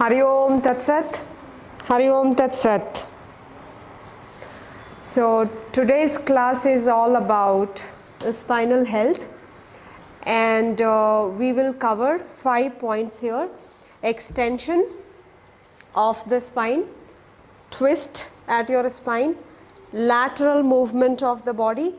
Hari Om Tat Sat. Hari Om Tat Sat. So today's class is all about spinal health, and we will cover 5 points here: extension of the spine, twist at your spine, lateral movement of the body,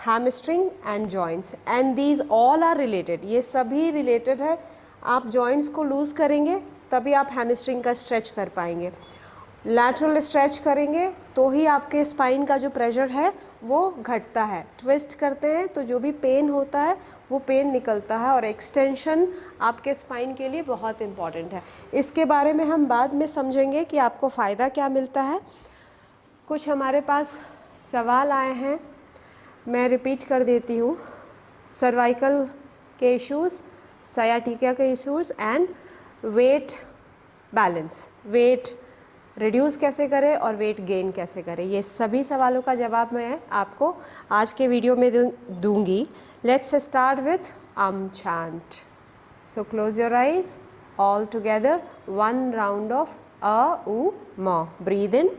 hamstring and joints, and these all are related. ये सभी related है. आप joints को lose करेंगे तभी आप hamstring का stretch कर पाएंगे. लैटरल स्ट्रेच करेंगे तो ही आपके स्पाइन का जो प्रेशर है वो घटता है. ट्विस्ट करते हैं तो जो भी पेन होता है वो पेन निकलता है, और एक्सटेंशन आपके स्पाइन के लिए बहुत इम्पॉर्टेंट है. इसके बारे में हम बाद में समझेंगे कि आपको फ़ायदा क्या मिलता है. कुछ हमारे पास सवाल आए हैं, मैं रिपीट कर देती हूँ. सर्वाइकल के इश्यूज़, सयाटिका के issues and weight balance, weight reduce कैसे करें और वेट गेन कैसे करें, ये सभी सवालों का जवाब मैं आपको आज के वीडियो में दूंगी. Let's start with chant. So close your eyes all together, 1 round of अ उ म. Breathe in,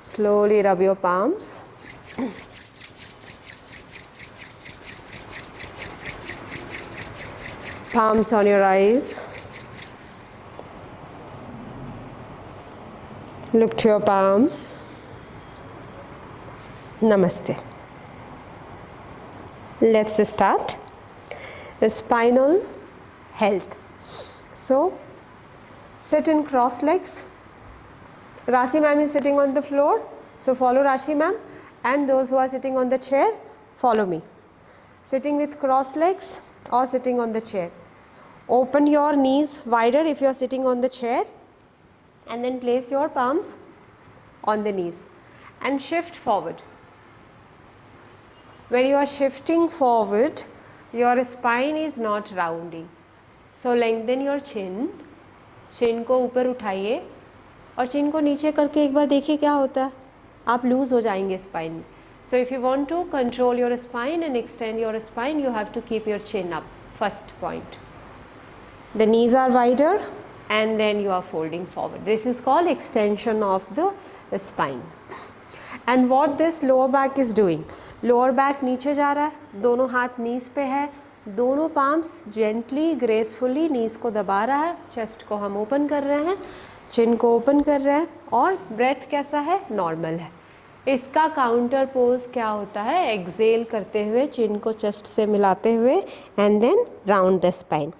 slowly rub your palms. Palms on your eyes. Look to your palms. Namaste. Let's start. Spinal health. So, sit in cross legs. Rashi ma'am is sitting on the floor, so follow Rashi ma'am, and those who are sitting on the chair, follow me. Sitting with cross legs or sitting on the chair. Open your knees wider if you are sitting on the chair, and then place your palms on the knees and shift forward. When you are shifting forward, your spine is not rounding, so lengthen your chin. chin को ऊपर उठाइए और चिन को नीचे करके एक बार देखिए क्या होता है. आप लूज़ हो जाएंगे स्पाइन में. So if you want to control your spine and extend your spine, you have to keep your chin up. First point, the knees are wider and then you are folding forward. This is called extension of the spine. And what this lower back is doing, lower back नीचे जा रहा है, दोनों हाथ नीज पे है, दोनों palms gently gracefully नीज को दबा रहा है. चेस्ट को हम ओपन कर रहे हैं, चिन को ओपन कर रहे हैं, और ब्रेथ कैसा है, नॉर्मल है. इसका काउंटर पोज क्या होता है, एक्सेल करते हुए चिन को चेस्ट से मिलाते हुए and then round the spine.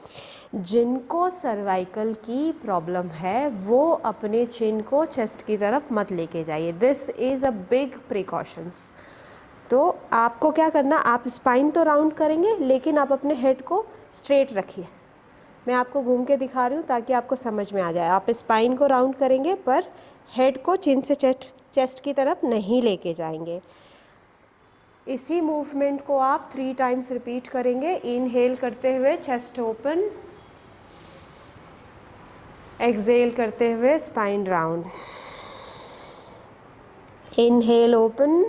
जिनको सर्वाइकल की प्रॉब्लम है वो अपने चिन को चेस्ट की तरफ मत लेके जाइए. This is a big precautions. तो आपको क्या करना, आप स्पाइन तो राउंड करेंगे लेकिन आप अपने हेड को स्ट्रेट रखिए. मैं आपको घूम के दिखा रही हूँ ताकि आपको समझ में आ जाए. आप स्पाइन को राउंड करेंगे पर हेड को चिन से चेस्ट की तरफ नहीं लेके जाएंगे. इसी मूवमेंट को आप 3 टाइम्स रिपीट करेंगे. इनहेल करते हुए चेस्ट ओपन, एक्सेल करते हुए spine round. Inhale open,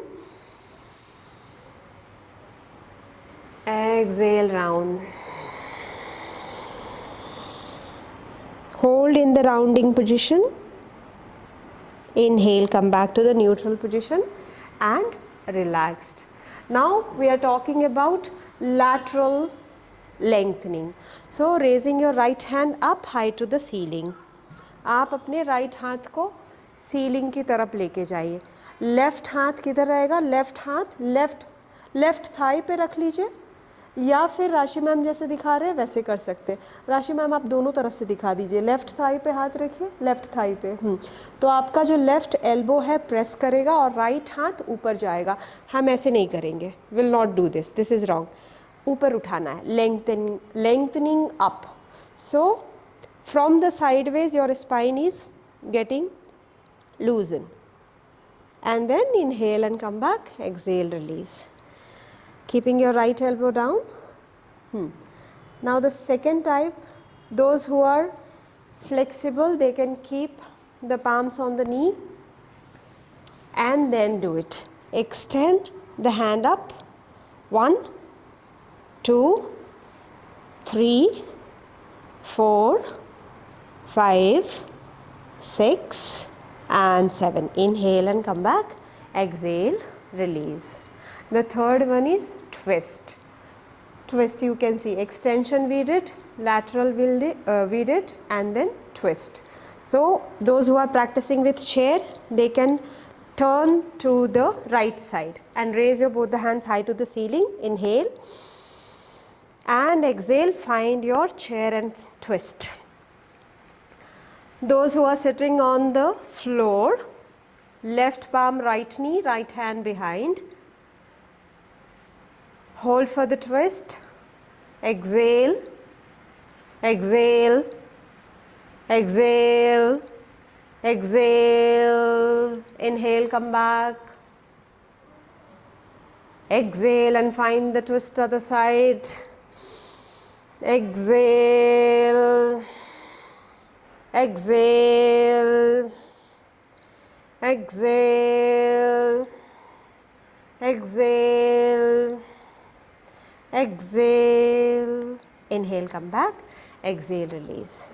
exhale round. Hold in the rounding position. Inhale, come back to the neutral position and relaxed. Now we are talking about lateral lengthening. So raising your right hand up high to the ceiling. आप अपने right हाथ को ceiling की तरफ लेके जाइए. Left हाथ किधर रहेगा, लेफ्ट हाथ लेफ्ट थाई पे रख लीजिए, या फिर राशि मैम जैसे दिखा रहे हैं वैसे कर सकते हैं. राशि मैम आप दोनों तरफ से दिखा दीजिए. लेफ़्ट थाई पे हाथ रखिए, लेफ़्ट थाई पे. तो आपका जो लेफ़्ट एल्बो है प्रेस करेगा और राइट हाथ ऊपर जाएगा. हम ऐसे नहीं करेंगे, will not do this, this is wrong. ऊपर उठाना है, lengthening up. So from the sideways your spine is getting loosen, and then inhale and come back, exhale, release. Keeping your right elbow down, Now the second type, those who are flexible, they can keep the palms on the knee and then do it. Extend the hand up. 1, 2, 3, 4, 5, 6 and 7. Inhale and come back. Exhale, release. The third one is twist. Twist, you can see extension we did, lateral we did and then twist. So those who are practicing with chair, they can turn to the right side and raise your both the hands high to the ceiling. Inhale and exhale, find your chair and twist. Those who are sitting on the floor, left palm right knee, right hand behind. Hold for the twist. Exhale, exhale, exhale, exhale. Inhale, come back. Exhale and find the twist other side. Exhale, exhale, exhale, exhale, exhale. Inhale, come back. Exhale, release.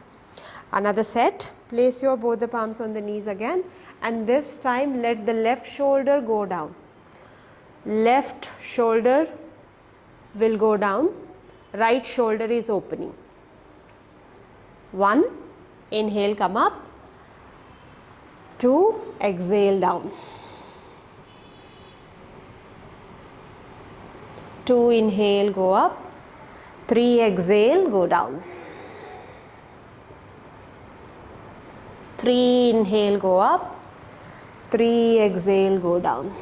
Another set. Place your both the palms on the knees again, and this time let the left shoulder go down. Left shoulder will go down. Right shoulder is opening. 1, inhale, come up. 2, exhale, down. 2, inhale, go up. 3, exhale, go down. 3, inhale, go up. 3, exhale, go down.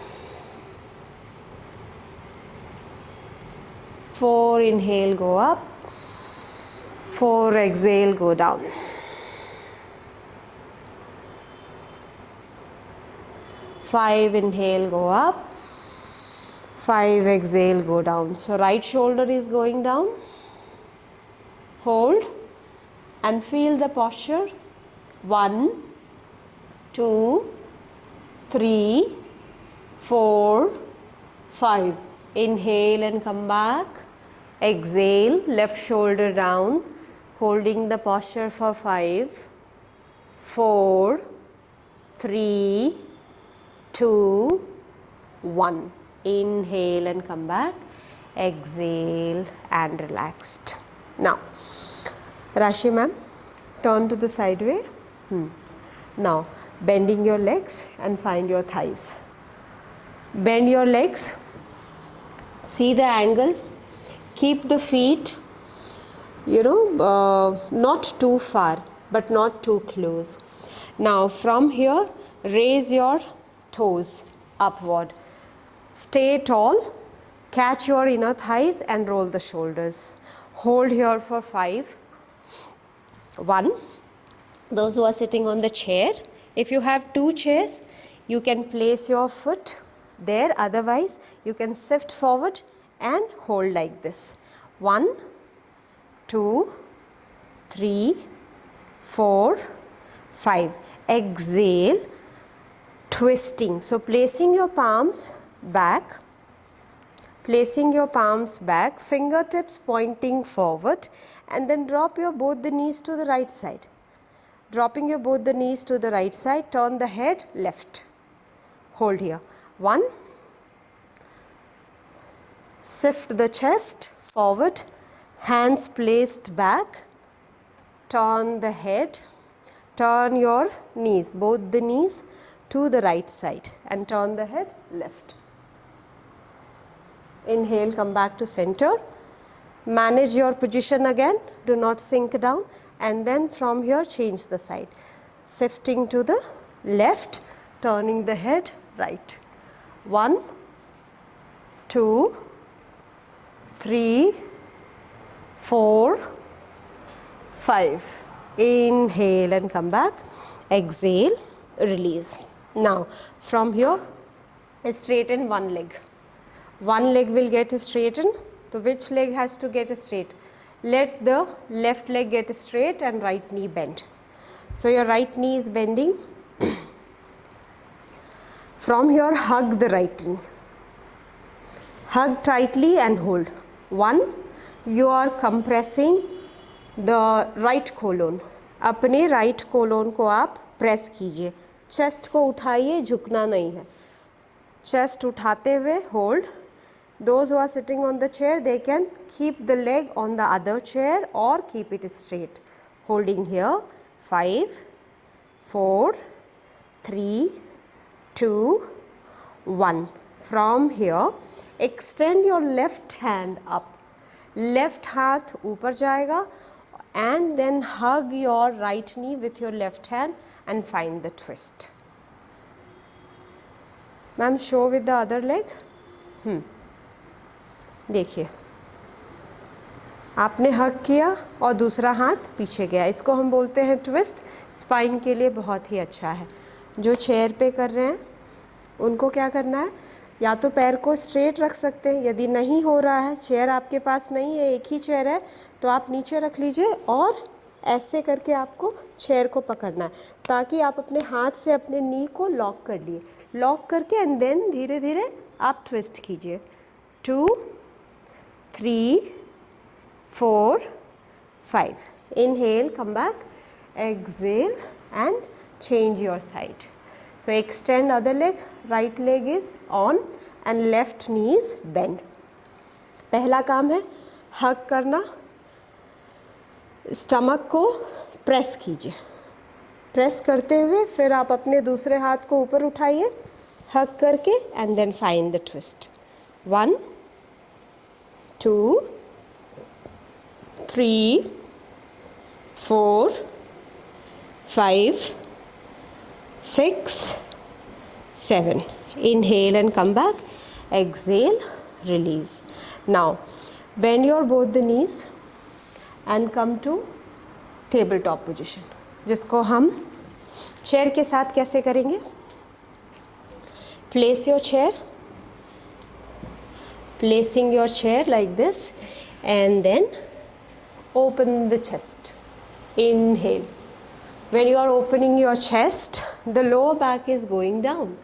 4, inhale, go up. 4, exhale, go down. 5, inhale, go up. 5, exhale, go down. So right shoulder is going down. Hold and feel the posture. 1, 2, 3, 4, 5. Inhale and come back. Exhale, left shoulder down, holding the posture for 5, 4, 3, 2, 1. Inhale and come back. Exhale and relaxed. Now, Rashi ma'am, turn to the side way. Now, bending your legs and find your thighs. Bend your legs. See the angle. Keep the feet, not too far, but not too close. Now, from here, raise your toes upward. Stay tall. Catch your inner thighs and roll the shoulders. Hold here for 5. 1. Those who are sitting on the chair, if you have 2 chairs, you can place your foot there. Otherwise, you can shift forward and hold like this. 1, 2, 3, 4, 5. Exhale, twisting. So placing your palms back, fingertips pointing forward, and then drop your both the knees to the right side. Dropping your both the knees to the right side, turn the head left. Hold here. 1. Shift the chest forward, hands placed back, turn the head, turn your knees, both the knees to the right side and turn the head left. Inhale, come back to center. Manage your position again, do not sink down, and then from here change the side. Shifting to the left, turning the head right. 1, 2, 3, 4, 5. Inhale and come back. Exhale, release. Now, from here, straighten one leg. One leg will get straightened. तो which leg has to get straight? Let the left leg get straight and right knee bend. So your right knee is bending. From here, hug the right knee. Hug tightly and hold. 1, you are compressing the right colon. अपने right colon को आप press कीजिए. Chest को उठाइए, झुकना नहीं है. Chest उठाते हुए hold. Those who are sitting on the chair, they can keep the leg on the other chair or keep it straight. Holding here. 5, 4, 3, 2, 1. From here, extend your left hand up. Left हाथ ऊपर जाएगा and then hug your right knee with your left hand and find the twist. Ma'am, show with the other leg. देखिए, आपने हग किया और दूसरा हाथ पीछे गया. इसको हम बोलते हैं ट्विस्ट. स्पाइन के लिए बहुत ही अच्छा है. जो चेयर पे कर रहे हैं उनको क्या करना है, या तो पैर को स्ट्रेट रख सकते हैं. यदि नहीं हो रहा है, चेयर आपके पास नहीं है, एक ही चेयर है, तो आप नीचे रख लीजिए और ऐसे करके आपको चेयर को पकड़ना है ताकि आप अपने हाथ से अपने नी को लॉक कर लिए. लॉक करके एंड देन धीरे धीरे आप ट्विस्ट कीजिए. 2, 3, 4, 5. Inhale, come back, exhale and change your side. So extend other leg, right leg is on and left knee is bend. पहला काम है हग करना. स्टमक को प्रेस कीजिए. प्रेस करते हुए फिर आप अपने दूसरे हाथ को ऊपर उठाइए हग करके and then find the twist. 1, 2, 3, 4, 5, 6, 7. Inhale and come back. Exhale, release. Now bend your both the knees and come to tabletop position, जिसको हम चेयर के साथ कैसे करेंगे. Place your chair, placing your chair like this and then open the chest. Inhale. When you are opening your chest, the lower back is going down.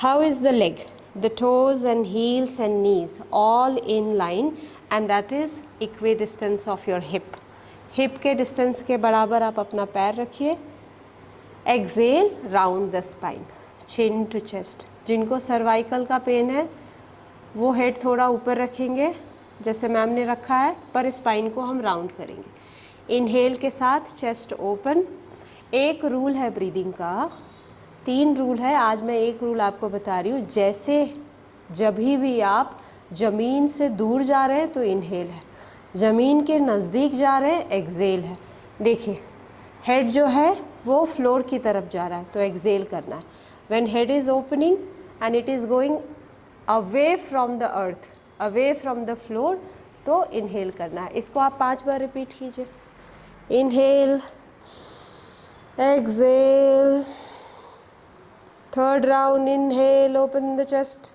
How is the leg? The toes and heels and knees all in line and that is equidistance of your hip. Hip के distance के बराबर आप अपना पैर रखिए. Exhale, round the spine, chin to chest. जिनको cervical का pen है वो हेड थोड़ा ऊपर रखेंगे जैसे मैम ने रखा है, पर स्पाइन को हम राउंड करेंगे. इनहेल के साथ चेस्ट ओपन. एक रूल है ब्रीदिंग का, 3 रूल है. आज मैं एक रूल आपको बता रही हूँ. जैसे जब भी आप ज़मीन से दूर जा रहे हैं तो इनहेल है, ज़मीन के नज़दीक जा रहे हैं एक्सेल है. देखिए हेड जो है वो फ्लोर की तरफ जा रहा है तो एक्सेल करना है. When head is opening and it is going away from the earth, away from the floor, तो इनहेल करना है. इसको आप 5 बार रिपीट कीजिए. Inhale, exhale. Third round, inhale, open the chest.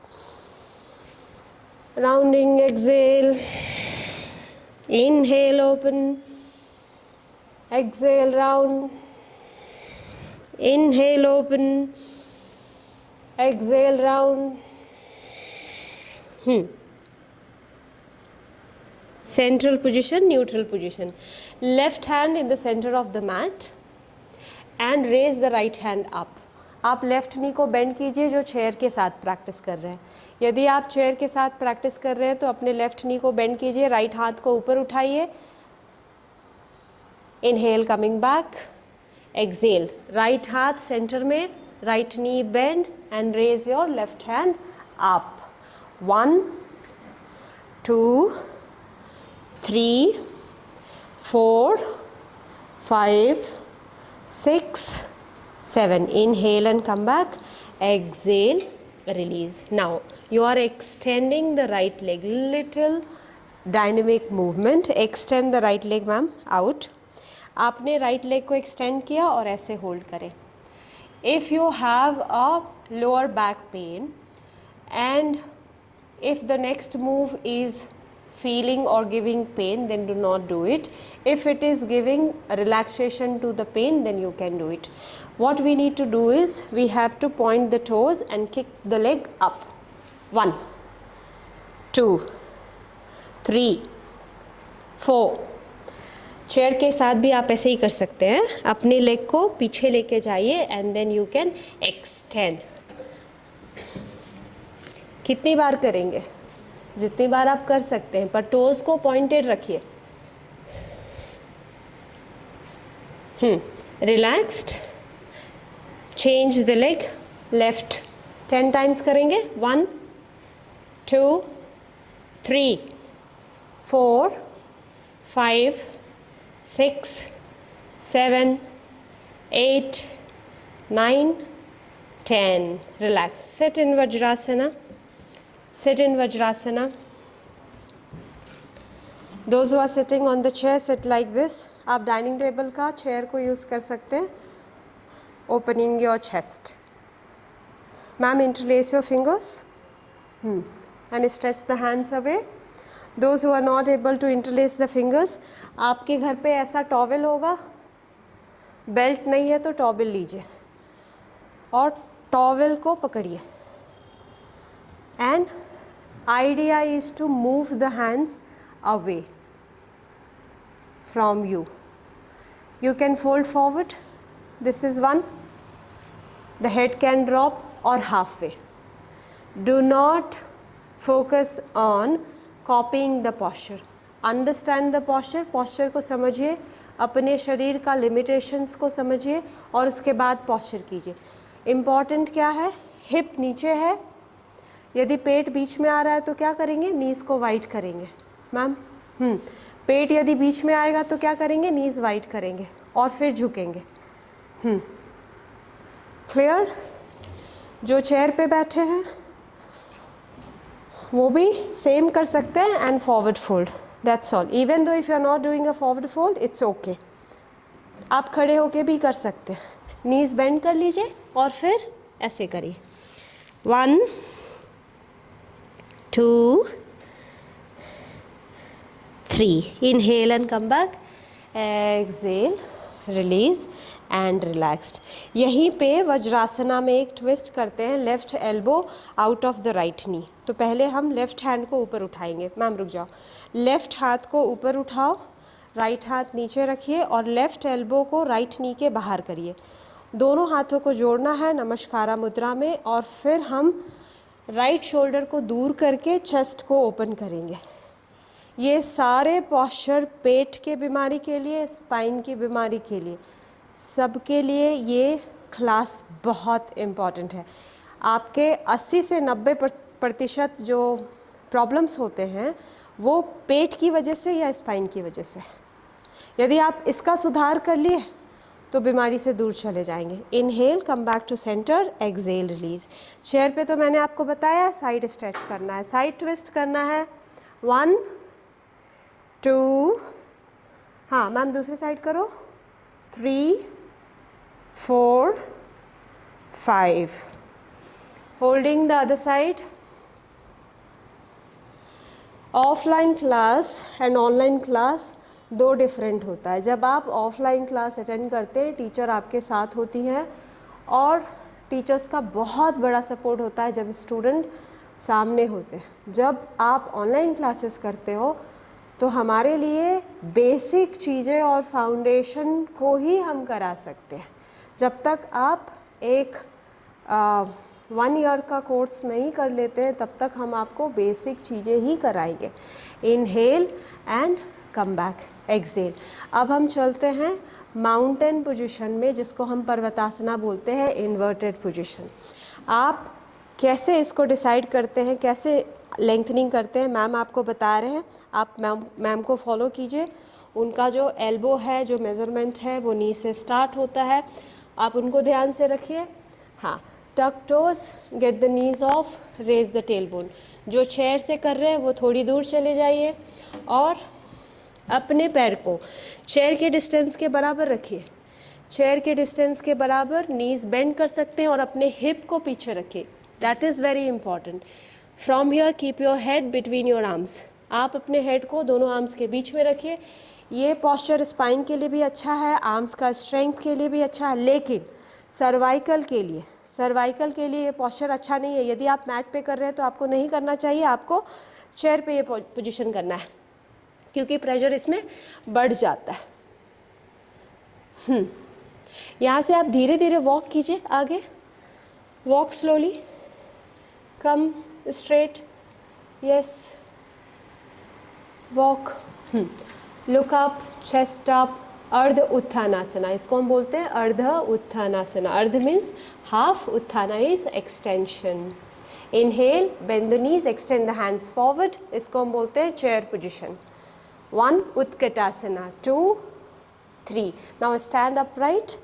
Rounding, exhale. Inhale, open. Exhale, round. Inhale, open. Exhale, round. Central position, neutral position. Left hand in the center of the mat and raise the right hand up. आप left नी को bend कीजिए जो chair के साथ practice कर रहे हैं. यदि आप चेयर के साथ प्रैक्टिस कर रहे हैं तो अपने लेफ्ट नी को बेंड कीजिए. राइट हाथ को ऊपर उठाइए. Inhale, coming back. Exhale, right हाथ सेंटर में, right knee bend and raise your left hand up. 1, 2, 3, 4, 5, 6, 7. Inhale and come back. Exhale, release. Now you are extending the right leg. Little dynamic movement. Extend the right leg, ma'am, out. आपने right leg को extend किया और ऐसे hold करें. If you have a lower back pain and If the next move is feeling or giving pain, then do not do it. If it is giving relaxation to the pain, then you can do it. What we need to do is we have to point the toes and kick the leg up. 1 2 3 4. Chair के साथ भी आप ऐसे ही कर सकते हैं, अपने leg को पीछे लेके जाइए and then you can extend. कितनी बार करेंगे? जितनी बार आप कर सकते हैं, पर टोज को पॉइंटेड रखिए. Relaxed. Change the leg left. 10 times करेंगे. 1 2 3 4 5 6 7 8 9 10. Relax. Sit in Vajrasana. Sit in Vajrasana. Those who are sitting on the chair, sit like this. आप डाइनिंग टेबल का चेयर को यूज़ कर सकते हैं. Opening your chest. Ma'am, interlace your fingers. And stretch the hands away. Those who are not able to interlace the fingers, आपके घर पे ऐसा टॉवेल होगा, बेल्ट नहीं है तो टॉवेल लीजिए और टॉवेल को पकड़िए. And idea is to move the hands away from you. You can fold forward. This is one. The head can drop or halfway. Do not focus on copying the posture. Understand the posture. Posture को समझिए, अपने शरीर का limitations को समझिए और उसके बाद posture कीजिए. Important क्या है? Hip नीचे है. यदि पेट बीच में आ रहा है तो क्या करेंगे? नीज़ को वाइड करेंगे. मैम पेट यदि बीच में आएगा तो क्या करेंगे? नीज़ वाइड करेंगे और फिर झुकेंगे. क्लियर? जो चेयर पे बैठे हैं वो भी सेम कर सकते हैं. And forward fold. That's all. Even though if you are not doing a forward fold, it's okay. आप खड़े होके भी कर सकते हैं. नीज़ बेंड कर लीजिए और फिर ऐसे करिए. 1 2 3. Inhale and come back. Exhale, release and relaxed. यहीं पे वज्रासना में एक ट्विस्ट करते हैं. Left elbow out of the right knee. तो पहले हम लेफ्ट हैंड को ऊपर उठाएंगे. मैम रुक जाओ. लेफ्ट हाथ को ऊपर उठाओ, राइट हाथ नीचे रखिए और लेफ्ट एल्बो को राइट नी के बाहर करिए. दोनों हाथों को जोड़ना है नमस्कारा मुद्रा में और फिर हम राइट शोल्डर को दूर करके चेस्ट को ओपन करेंगे. ये सारे पॉस्चर पेट के बीमारी के लिए, स्पाइन की बीमारी के लिए, सबके लिए ये क्लास बहुत इम्पॉर्टेंट है. आपके 80 से 90% जो प्रॉब्लम्स होते हैं वो पेट की वजह से या स्पाइन की वजह से. यदि आप इसका सुधार कर लिए तो बीमारी से दूर चले जाएंगे. Inhale, come back to center, exhale, release. Chair पे तो मैंने आपको बताया साइड स्ट्रेच करना है, साइड ट्विस्ट करना है. 1 2. हाँ मैम दूसरी साइड करो. 3 4 5. Holding the other side. Offline class and online class दो डिफरेंट होता है. जब आप ऑफलाइन क्लास अटेंड करते हैं, टीचर आपके साथ होती हैं और टीचर्स का बहुत बड़ा सपोर्ट होता है जब स्टूडेंट सामने होते हैं. जब आप ऑनलाइन क्लासेस करते हो तो हमारे लिए बेसिक चीज़ें और फाउंडेशन को ही हम करा सकते हैं. जब तक आप एक 1 ईयर का कोर्स नहीं कर लेते हैं तब तक हम आपको बेसिक चीज़ें ही कराएंगे. Inhale and come back, exhale. अब हम चलते हैं माउंटेन पोजीशन में, जिसको हम पर्वतासना बोलते हैं, इन्वर्टेड पोजीशन. आप कैसे इसको डिसाइड करते हैं, कैसे लेंथनिंग करते हैं, मैम आपको बता रहे हैं. आप मैम को फॉलो कीजिए. उनका जो एल्बो है, जो मेज़रमेंट है वो नी से स्टार्ट होता है. आप उनको ध्यान से रखिए. हाँ, tuck toes, get the knees off, raise the tailbone. जो चेयर से कर रहे हैं वो थोड़ी दूर चले जाइए और अपने पैर को चेयर के डिस्टेंस के बराबर रखिए. चेयर के डिस्टेंस के बराबर नीज़ बेंड कर सकते हैं और अपने हिप को पीछे रखिए. That is very important. From here keep your head between your arms, आप अपने हेड को दोनों आर्म्स के बीच में रखिए। ये पॉस्चर स्पाइन के लिए भी अच्छा है, आर्म्स का स्ट्रेंथ के लिए भी अच्छा है, लेकिन सर्वाइकल के लिए ये पॉस्चर अच्छा नहीं है। यदि आप मैट पे कर रहे हैं तो आपको नहीं करना चाहिए, आपको चेयर पे ये पोजीशन करना है, क्योंकि प्रेशर इसमें बढ़ जाता है। यहाँ से आप धीरे धीरे वॉक कीजिए आगे, walk slowly, come straight, yes, walk, look up, chest up, अर्ध उत्थानासना, इसको हम बोलते हैं अर्ध उत्थानासना। अर्ध मीन्स हाफ, उत्थाना is extension. Inhale, bend the knees, extend the hands forward, इसको हम बोलते हैं चेयर पोजिशन। 1 उत्कटासना, 2 3. Now stand upright,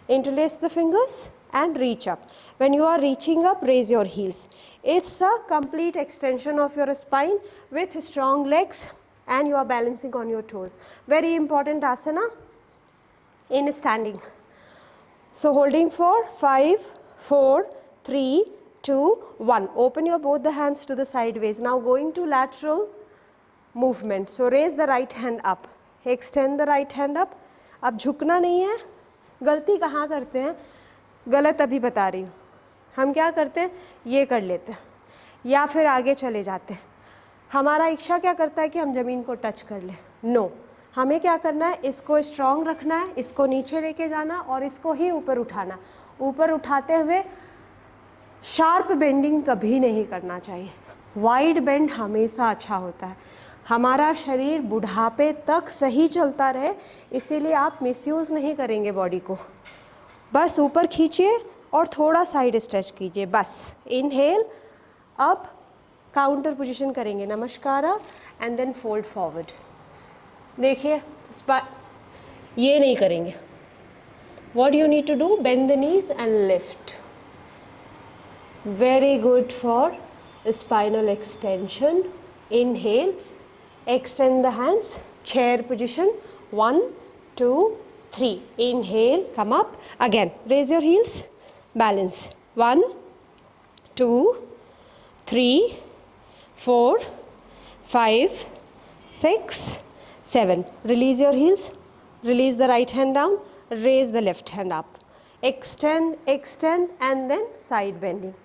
interlace the fingers and reach up. When you are reaching up, raise your heels. It's a complete extension of your spine with strong legs and you are balancing on your toes. Very important asana in standing. So holding for 5, 4, 3, 2, 1. Open your both the hands to the sideways. Now going to lateral movement. So raise the right hand up. Extend the right hand up. अब झुकना नहीं है। गलती कहाँ करते हैं, गलत अभी बता रही हूँ, हम क्या करते हैं, ये कर लेते हैं या फिर आगे चले जाते हैं। हमारा इच्छा क्या करता है कि हम ज़मीन को टच कर लें, नो, हमें क्या करना है, इसको स्ट्रॉन्ग रखना है, इसको नीचे लेके जाना और इसको ही ऊपर उठाना। ऊपर उठाते हुए शार्प बेंडिंग कभी नहीं करना चाहिए, वाइड बेंड हमेशा अच्छा होता है। हमारा शरीर बुढ़ापे तक सही चलता रहे, इसीलिए आप मिसयूज़ नहीं करेंगे बॉडी को। बस ऊपर खींचिए और थोड़ा साइड स्ट्रेच कीजिए, बस। इनहेल, अब काउंटर पोजीशन करेंगे, नमस्कारा, एंड देन फोल्ड फॉरवर्ड। देखिए, ये नहीं करेंगे। What you need to do, bend the knees and lift. Very good for spinal extension. Inhale, extend the hands, chair position, 1, 2, 3. Inhale, come up, again, raise your heels, balance, 1, 2, 3, 4, 5, 6, 7. Release your heels, release the right hand down, raise the left hand up, extend, extend, and then side bending.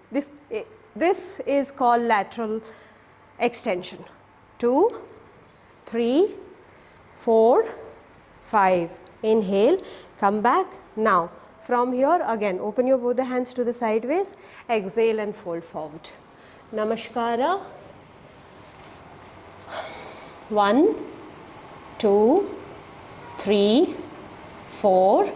This is called lateral extension. 2, 3, 4, 5. Inhale, come back. Now from here again open your both the hands to the sideways, exhale and fold forward. Namaskara. 1, 2, 3, 4,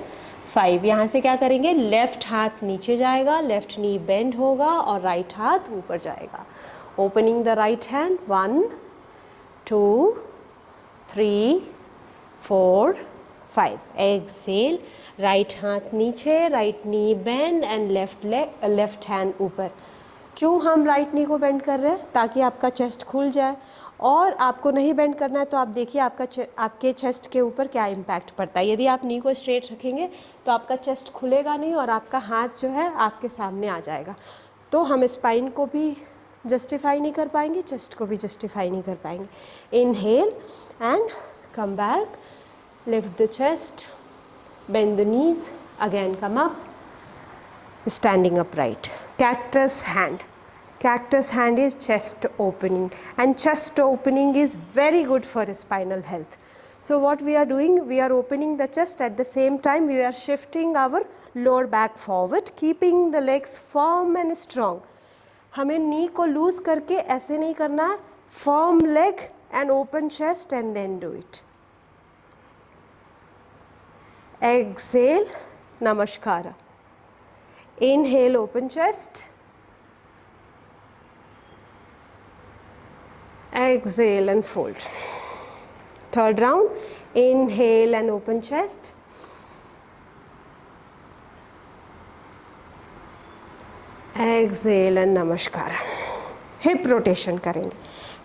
5. यहाँ से क्या करेंगे, left हाथ नीचे जाएगा, left नी bend होगा और right हाथ ऊपर जाएगा। Opening the right hand, 1, 2, 3, 4, 5. Exhale, right हाथ नीचे, right knee bend and left hand ऊपर। क्यों हम राइट नी को बेंड कर रहे हैं, ताकि आपका चेस्ट खुल जाए। और आपको नहीं बेंड करना है तो आप देखिए आपके चेस्ट के ऊपर क्या इम्पैक्ट पड़ता है। यदि आप नी को स्ट्रेट रखेंगे तो आपका चेस्ट खुलेगा नहीं और आपका हाथ जो है आपके सामने आ जाएगा, तो हम स्पाइन को भी जस्टिफाई नहीं कर पाएंगे, चेस्ट को भी जस्टिफाई नहीं कर पाएंगे। Inhale and come back, lift the chest, bend the knees, again come up, standing upright. Cactus hand. Cactus hand is chest opening, and chest opening is very good for spinal health. So what we are doing, we are opening the chest, at the same time we are shifting our lower back forward, keeping the legs firm and strong. हमें नी को loose करके ऐसे नहीं करना है, firm leg and open chest and then do it. Exhale, namaskara. Inhale, open chest. Exhale and fold. Third round, inhale and open chest. Exhale and namaskara. Hip rotation करेंगे.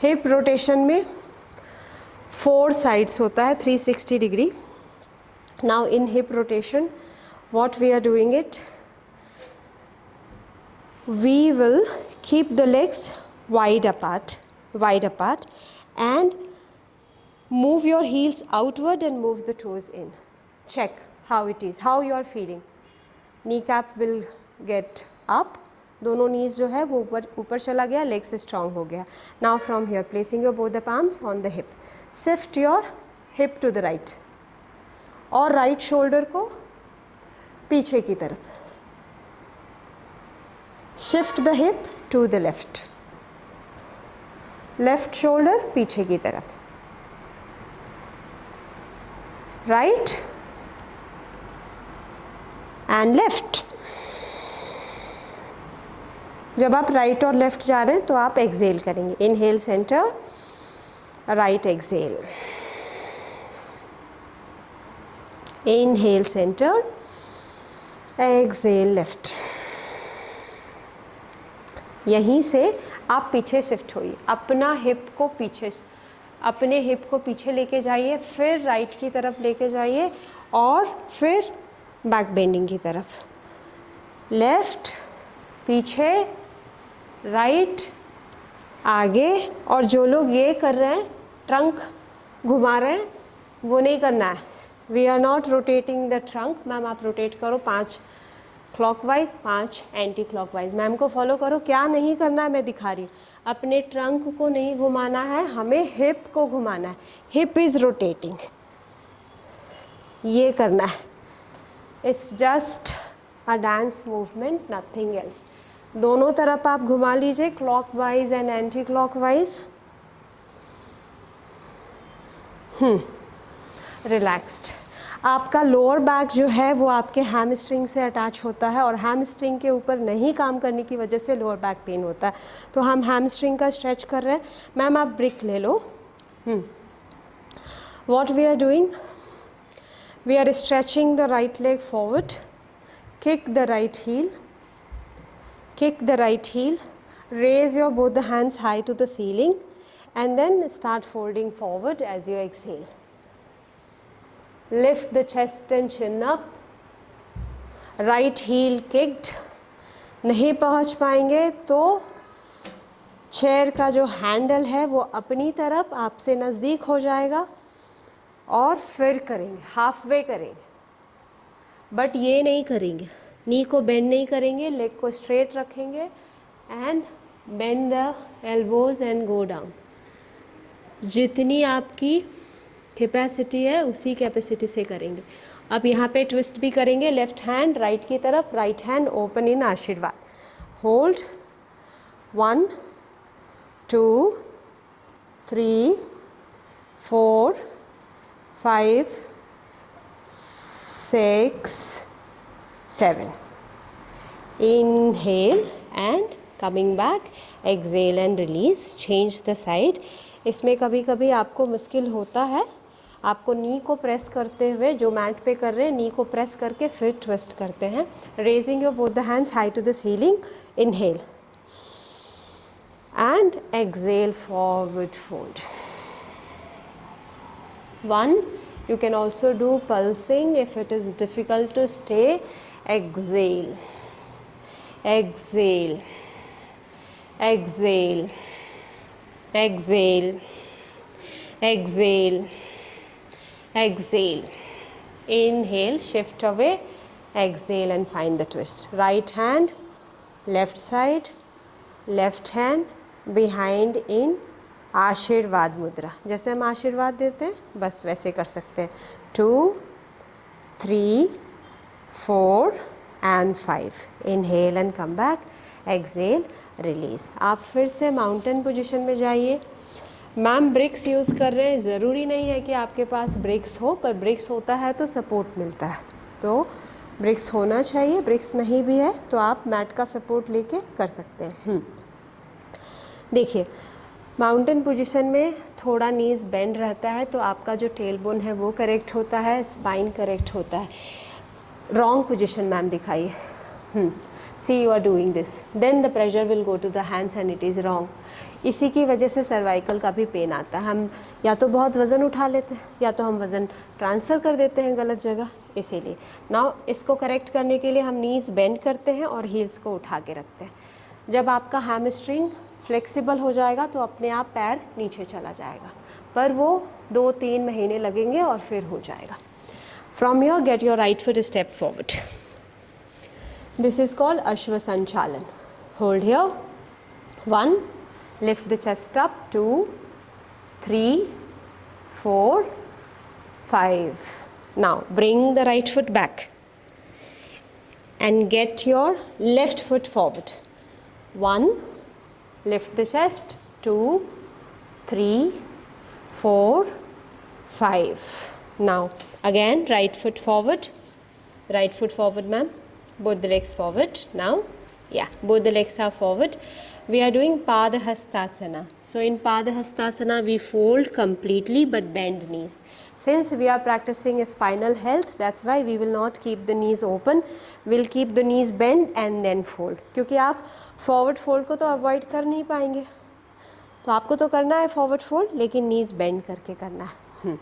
Hip rotation में 4 sides होता है, 360 degree. Now in hip rotation, what we are doing it, we will keep the legs wide apart, and move your heels outward and move the toes in. Check how it is, how you are feeling. Kneecap will get up, दोनों knees जो है वो ऊपर चला गया, leg से strong हो गया. Now from here, placing your both the palms on the hip, shift your hip to the right और right shoulder को पीछे की तरफ. Shift the hip to the left, left shoulder पीछे की तरफ. Right and left. जब आप राइट और लेफ्ट जा रहे हैं तो आप एक्सेल करेंगे. Inhale center, right exhale. Inhale center, exhale left. यहीं से आप पीछे शिफ्ट होइए. अपना हिप को पीछे, अपने हिप को पीछे लेके जाइए, फिर राइट की तरफ लेके जाइए और फिर बैक बेंडिंग की तरफ. लेफ्ट पीछे, राइट आगे. और जो लोग ये कर रहे हैं, ट्रंक घुमा रहे हैं, वो नहीं करना है. We are not rotating the trunk. Ma'am आप रोटेट करो 5 क्लॉकवाइज, 5 एंटी क्लॉकवाइज. मैम को फॉलो करो. क्या नहीं करना है मैं दिखा रही हूँ. अपने ट्रंक को नहीं घुमाना है, हमें हिप को घुमाना है. हिप इज़ रोटेटिंग, ये करना है. It's just a dance movement, nothing else. दोनों तरफ आप घुमा लीजिए, clockwise and anti clockwise. Relaxed. आपका लोअर बैक जो है वो आपके हैमस्ट्रिंग से अटैच होता है और हैमस्ट्रिंग के ऊपर नहीं काम करने की वजह से लोअर बैक पेन होता है. तो हम हैमस्ट्रिंग का स्ट्रेच कर रहे हैं. मैम आप ब्रेक ले लो. What we are doing, we are stretching the right leg forward, kick the right heel, kick the right heel, raise your both the hands high to the ceiling and then start folding forward as you exhale. Lift the chest and chin up. Right heel kicked. नहीं पहुंच पाएंगे तो chair का जो handle है वो अपनी तरफ आपसे नज़दीक हो जाएगा और फिर करेंगे, हाफ वे करेंगे. बट ये नहीं करेंगे, नी को बेंड नहीं करेंगे, लेग को स्ट्रेट रखेंगे and bend the elbows and go down. जितनी आपकी कैपेसिटी है उसी कैपेसिटी से करेंगे. अब यहाँ पे ट्विस्ट भी करेंगे. लेफ्ट हैंड राइट की तरफ, राइट हैंड ओपन इन आशीर्वाद. Hold 1 2 3 4 5 6 7. Inhale and coming back, exhale and release. Change the side. इसमें कभी कभी आपको मुश्किल होता है. आपको नी को प्रेस करते हुए, जो मैट पे कर रहे हैं, नी को प्रेस करके फिर ट्विस्ट करते हैं. Raising your both the hands high to the ceiling. Inhale and exhale, forward fold. 1. You can also do pulsing if it is difficult to stay. Exhale, exhale, exhale, exhale, exhale, exhale. Inhale, shift away, exhale and find the twist. Right hand, left side, left hand behind in आशीर्वाद मुद्रा. जैसे हम आशीर्वाद देते हैं बस वैसे कर सकते हैं. 2 3 4 and 5. Inhale and come back. Exhale, release. आप फिर से माउंटेन पोजीशन में जाइए. मैम ब्रिक्स यूज़ कर रहे हैं, ज़रूरी नहीं है कि आपके पास ब्रिक्स हो, पर ब्रिक्स होता है तो सपोर्ट मिलता है. तो ब्रिक्स होना चाहिए. ब्रिक्स नहीं भी है तो आप मैट का सपोर्ट लेके कर सकते हैं. देखिए, माउंटेन पोजीशन में थोड़ा नीज बेंड रहता है तो आपका जो टेल बोन है वो करेक्ट होता है, स्पाइन करेक्ट होता है. रॉन्ग पोजीशन मैम दिखाइए. See you are doing this, then the pressure will go to the hands and it is wrong. इसी की वजह से सर्वाइकल का भी पेन आता है. हम या तो बहुत वज़न उठा लेते हैं या तो हम वज़न ट्रांसफ़र कर देते हैं गलत जगह. इसीलिए नाउ इसको करेक्ट करने के लिए हम नीज बेंड करते हैं और हील्स को उठा के रखते हैं. जब आपका हैमस्ट्रिंग फ्लेक्सिबल हो जाएगा तो अपने आप पैर नीचे चला जाएगा, पर वो 2-3 महीने लगेंगे और फिर हो जाएगा. From here, get your right foot a step forward. This is called Ashwa Sanchalan. Hold here. 1, lift the chest up. 2, 3, 4, 5. Now bring the right foot back and get your left foot forward. 1, lift the chest. 2, 3, 4, 5. Now again, right foot forward, ma'am. Both the legs forward. Now, yeah, both the legs are forward. We are doing Padahastasana. So in Padahastasana, we fold completely but bend knees. Since we are practicing spinal health, that's why we will not keep the knees open. We'll keep the knees bent and then fold. क्योंकि आप forward fold को तो avoid कर नहीं पाएंगे. तो आपको तो करना है forward fold, लेकिन knees bend करके करना है.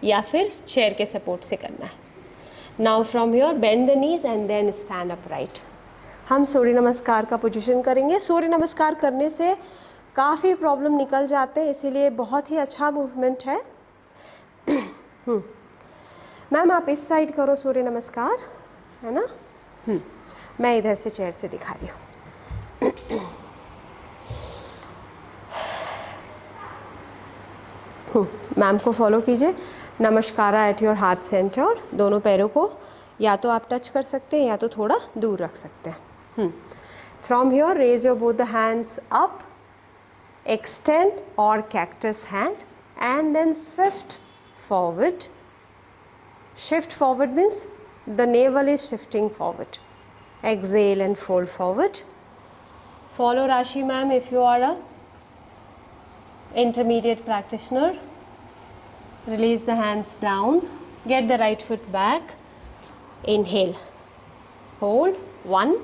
या फिर चेयर के सपोर्ट से करना है. Now from your bend the knees and then stand up right. हम सूर्य नमस्कार का पोजीशन करेंगे. सूर्य नमस्कार करने से काफ़ी प्रॉब्लम निकल जाते हैं, इसीलिए बहुत ही अच्छा मूवमेंट है. मैम आप इस साइड करो सूर्य नमस्कार, है ना. मैं इधर से चेयर से दिखा रही हूँ. मैम को फॉलो कीजिए. नमस्कारा एट योर हार्ट सेंटर. दोनों पैरों को या तो आप टच कर सकते हैं या तो थोड़ा दूर रख सकते हैं. From here raise your both the hands up, extend और cactus hand and then shift forward. Shift forward means the navel is shifting forward. Exhale and fold forward. Follow Rashi ma'am if you are a intermediate practitioner. Release the hands down. Get the right foot back. Inhale. Hold. 1,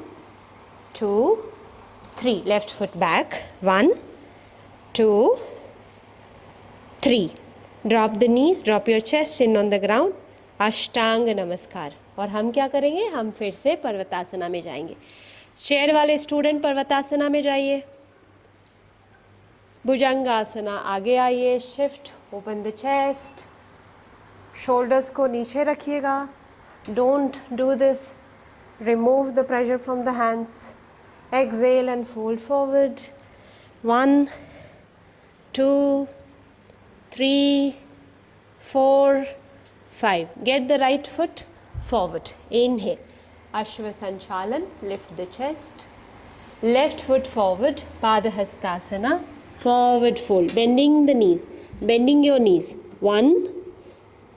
2, 3. Left foot back. 1, 2, 3. Drop the knees. Drop your chest in on the ground. अष्टांग नमस्कार. और हम क्या करेंगे, हम फिर से पर्वतासना में जाएंगे. चेयर वाले स्टूडेंट पर्वतासना में जाइए. भुजंगासना आगे आइए. Shift, open the chest. Shoulders को नीचे रखिएगा. Don't do this. Remove the pressure from the hands. Exhale and fold forward. 1, 2, 3, 4, 5. Get the right foot forward. Inhale. Ashwa Sanchalan. Lift the chest. Left foot forward. Padahastasana. Forward fold, bending the knees, bending your knees. 1,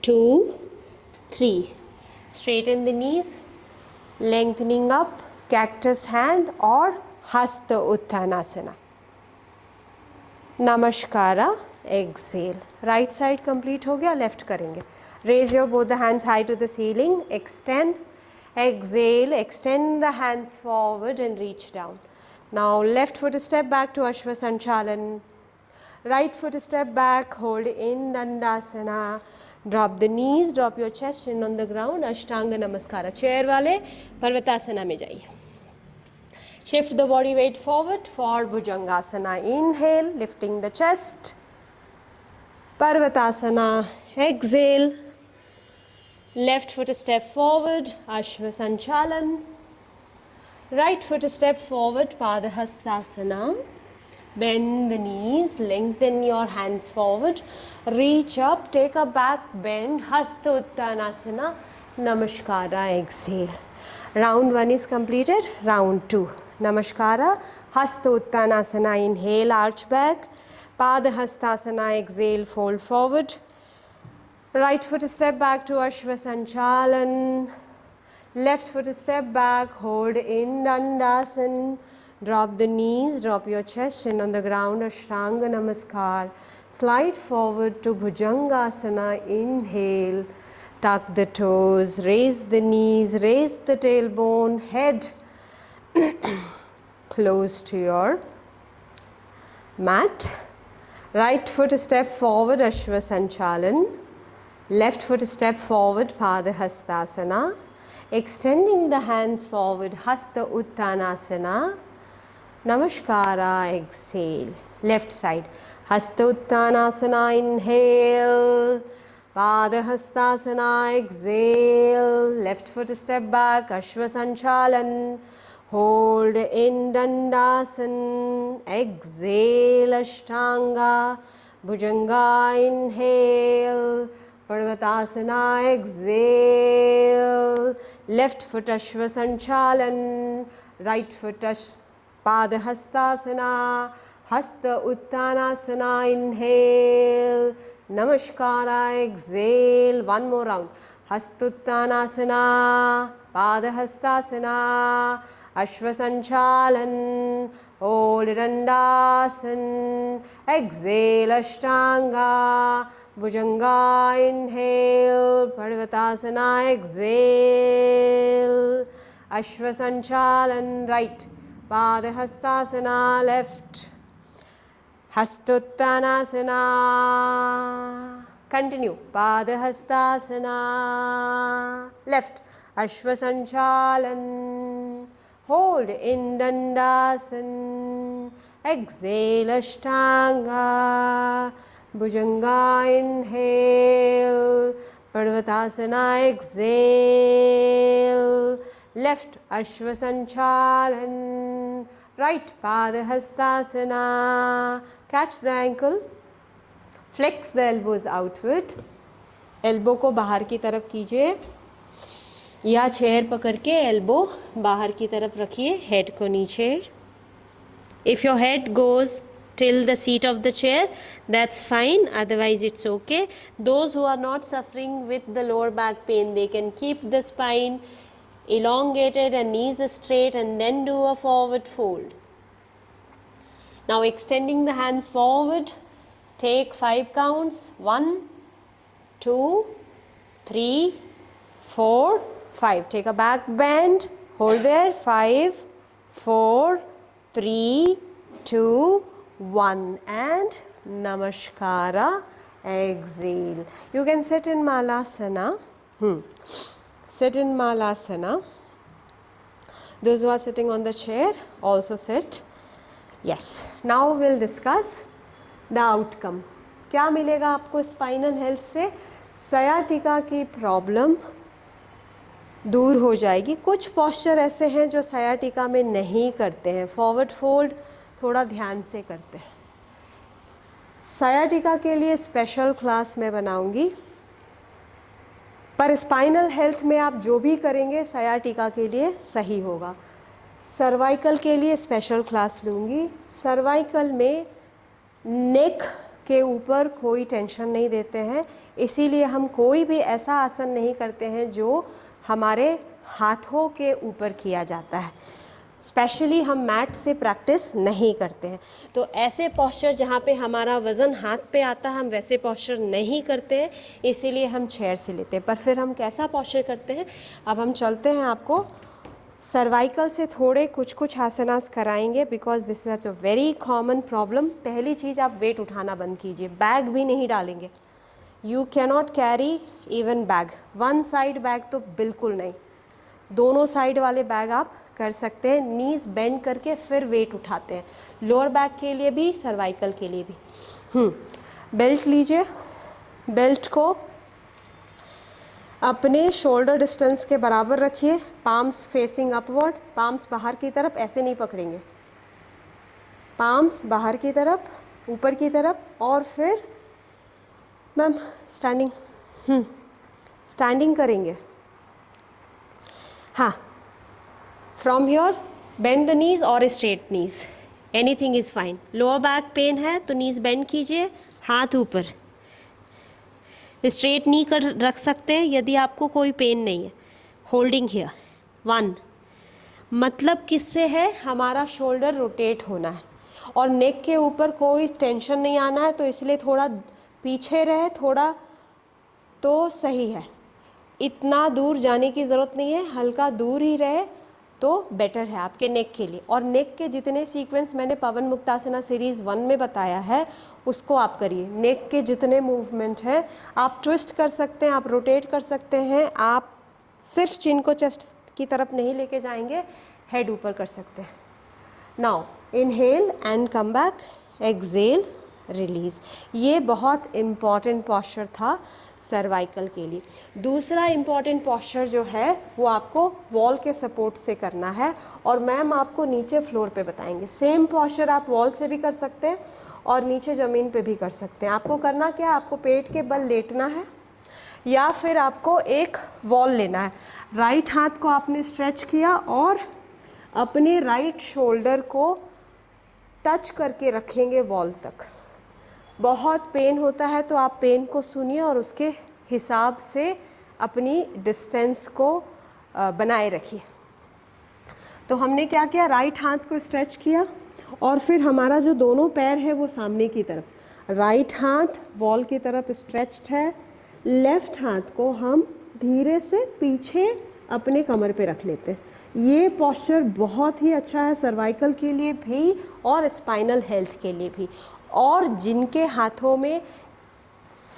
2, 3. Straighten the knees, lengthening up, cactus hand or Hasta Uttanasana. Namaskara, exhale. Right side complete हो गया, left करेंगे. Raise your both the hands high to the ceiling, extend, exhale, extend the hands forward and reach down. Now left foot step back to Ashwa Sanchalan. Right foot step back, hold in Dandasana. Drop the knees, drop your chest in on the ground. Ashtanga Namaskara. Chair वाले पर्वतासना में जाइए. Shift the body weight forward for Bhujangasana. Inhale, lifting the chest. Parvatasana. Exhale. Left foot step forward, Ashwa Sanchalan. Right foot step forward, Padahastasana. Bend the knees, lengthen your hands forward. Reach up, take a back bend, Hasta Uttanasana. Namaskara, exhale. Round 1 is completed. Round 2. Namaskara, Hasta Uttanasana. Inhale, arch back. Padahastasana, exhale, fold forward. Right foot step back to Ashwa Sanchalan. Left foot step back, hold in Dandasana. Drop the knees, drop your chest in on the ground, Ashtanga Namaskar. Slide forward to Bhujangasana. Inhale, tuck the toes, raise the knees, raise the tailbone, head close to your mat. Right foot step forward, Ashwa Sanchalan. Left foot step forward, Padahastasana. Extending the hands forward, Hasta Uttanasana. Namaskara, exhale. Left side. Hasta Uttanasana, inhale. Padahastasana, exhale. Left foot step back, Ashvasanchalan. Hold in Dandasan. Exhale, Ashtanga. Bhujanga, inhale. Parvatasana, exhale. Left foot Ashvasanchalan. Right foot Padahastasana. Hasta Uttanasana, inhale. Namaskara, exhale. One more round. Hastuttanasana, Padahastasana, Ashvasanchalan, hold Dandasan, exhale Ashtanga, Bhujanga, inhale, Parvatasana, exhale, Ashvasanchalan, right, Padahastasana, left, Hastuttanasana. Continue. Padahastasana. Left. Ashvasanchalan. Hold in Dandasan. Exhale Ashtanga. Bhujanga, inhale. Parvatasana, exhale. Left. Ashvasanchalan. Right. Padahastasana. Catch the ankle. Flex the elbows outward. Elbow को बाहर की तरफ कीजिए या chair पकड़ के elbow बाहर की तरफ रखिए, हेड को नीचे. If your head goes till the seat of the chair, that's fine, otherwise it's okay. Those who are not suffering with the lower back pain, they can keep the spine elongated and knees straight and then do a forward fold. Now extending the hands forward, take 5 counts. 1, 2, 3, 4, 5. Take a back bend. Hold there. 5, 4, 3, 2, 1. And Namaskara. Exhale. You can sit in Malasana. Sit in Malasana. Those who are sitting on the chair also sit. Yes. Now we'll discuss the outcome. क्या मिलेगा आपको spinal health से? सयाटिका की problem दूर हो जाएगी. कुछ posture ऐसे हैं जो सयाटिका में नहीं करते हैं. फॉरवर्ड फोल्ड थोड़ा ध्यान से करते हैं. सयाटिका के लिए स्पेशल क्लास मैं बनाऊंगी, पर स्पाइनल हेल्थ में आप जो भी करेंगे सयाटिका के लिए सही होगा. सर्वाइकल के लिए स्पेशल क्लास लूँगी. सर्वाइकल में नेक के ऊपर कोई टेंशन नहीं देते हैं, इसीलिए हम कोई भी ऐसा आसन नहीं करते हैं जो हमारे हाथों के ऊपर किया जाता है. स्पेशली हम मैट से प्रैक्टिस नहीं करते हैं. तो ऐसे पोस्चर जहाँ पे हमारा वज़न हाथ पे आता है, हम वैसे पोस्चर नहीं करते हैं, इसीलिए हम चेयर से लेते हैं. पर फिर हम कैसा पोस्चर करते हैं, अब हम चलते हैं आपको सर्वाइकल से थोड़े कुछ आसनास कराएंगे, because this is a very common problem. पहली चीज़, आप वेट उठाना बंद कीजिए. बैग भी नहीं डालेंगे. You cannot carry even bag. One side bag तो बिल्कुल नहीं. दोनों साइड वाले बैग आप कर सकते हैं. नीज बेंड करके फिर वेट उठाते हैं. लोअर बैक के लिए भी, सर्वाइकल के लिए भी. बेल्ट लीजिए. बेल्ट को अपने शोल्डर डिस्टेंस के बराबर रखिए. Palms facing upward. पाम्स बाहर की तरफ, ऐसे नहीं पकड़ेंगे. पाम्स बाहर की तरफ, ऊपर की तरफ. और फिर मैम स्टैंडिंग. स्टैंडिंग करेंगे. हाँ, from here bend the knees और straight knees, anything is fine. Lower back pain है तो नीज बेंड कीजिए, हाथ ऊपर. स्ट्रेट नी कर रख सकते हैं यदि आपको कोई पेन नहीं है. Holding here. 1. मतलब किससे है, हमारा शोल्डर रोटेट होना है और नेक के ऊपर कोई टेंशन नहीं आना है, तो इसलिए थोड़ा पीछे रहे, थोड़ा तो सही है. इतना दूर जाने की ज़रूरत नहीं है, हल्का दूर ही रहे तो बेटर है आपके नेक के लिए. और नेक के जितने सीक्वेंस मैंने पवन मुक्तासना सीरीज़ 1 में बताया है उसको आप करिए. नेक के जितने मूवमेंट हैं आप ट्विस्ट कर सकते हैं, आप रोटेट कर सकते हैं, आप सिर्फ चिन को चेस्ट की तरफ नहीं लेके जाएंगे, हेड ऊपर कर सकते हैं। Now inhale and come back, exhale, release. ये बहुत इम्पॉर्टेंट पॉस्चर था सर्वाइकल के लिए। दूसरा इम्पॉर्टेंट पॉस्चर जो है वो आपको वॉल के सपोर्ट से करना है, और मैम आपको नीचे फ्लोर पे बताएंगे। सेम पॉस्चर आप वॉल से भी कर सकते हैं और नीचे ज़मीन पे भी कर सकते हैं। आपको करना क्या है, आपको पेट के बल लेटना है या फिर आपको एक वॉल लेना है। राइट हाथ को आपने स्ट्रेच किया और अपने राइट शोल्डर को टच करके रखेंगे वॉल तक। बहुत पेन होता है तो आप पेन को सुनिए और उसके हिसाब से अपनी डिस्टेंस को बनाए रखिए। तो हमने क्या किया, राइट हाथ को स्ट्रेच किया और फिर हमारा जो दोनों पैर है वो सामने की तरफ, राइट हाथ वॉल की तरफ स्ट्रेच्ड है, लेफ्ट हाथ को हम धीरे से पीछे अपने कमर पे रख लेते हैं। ये पॉस्चर बहुत ही अच्छा है सर्वाइकल के लिए भी और स्पाइनल हेल्थ के लिए भी, और जिनके हाथों में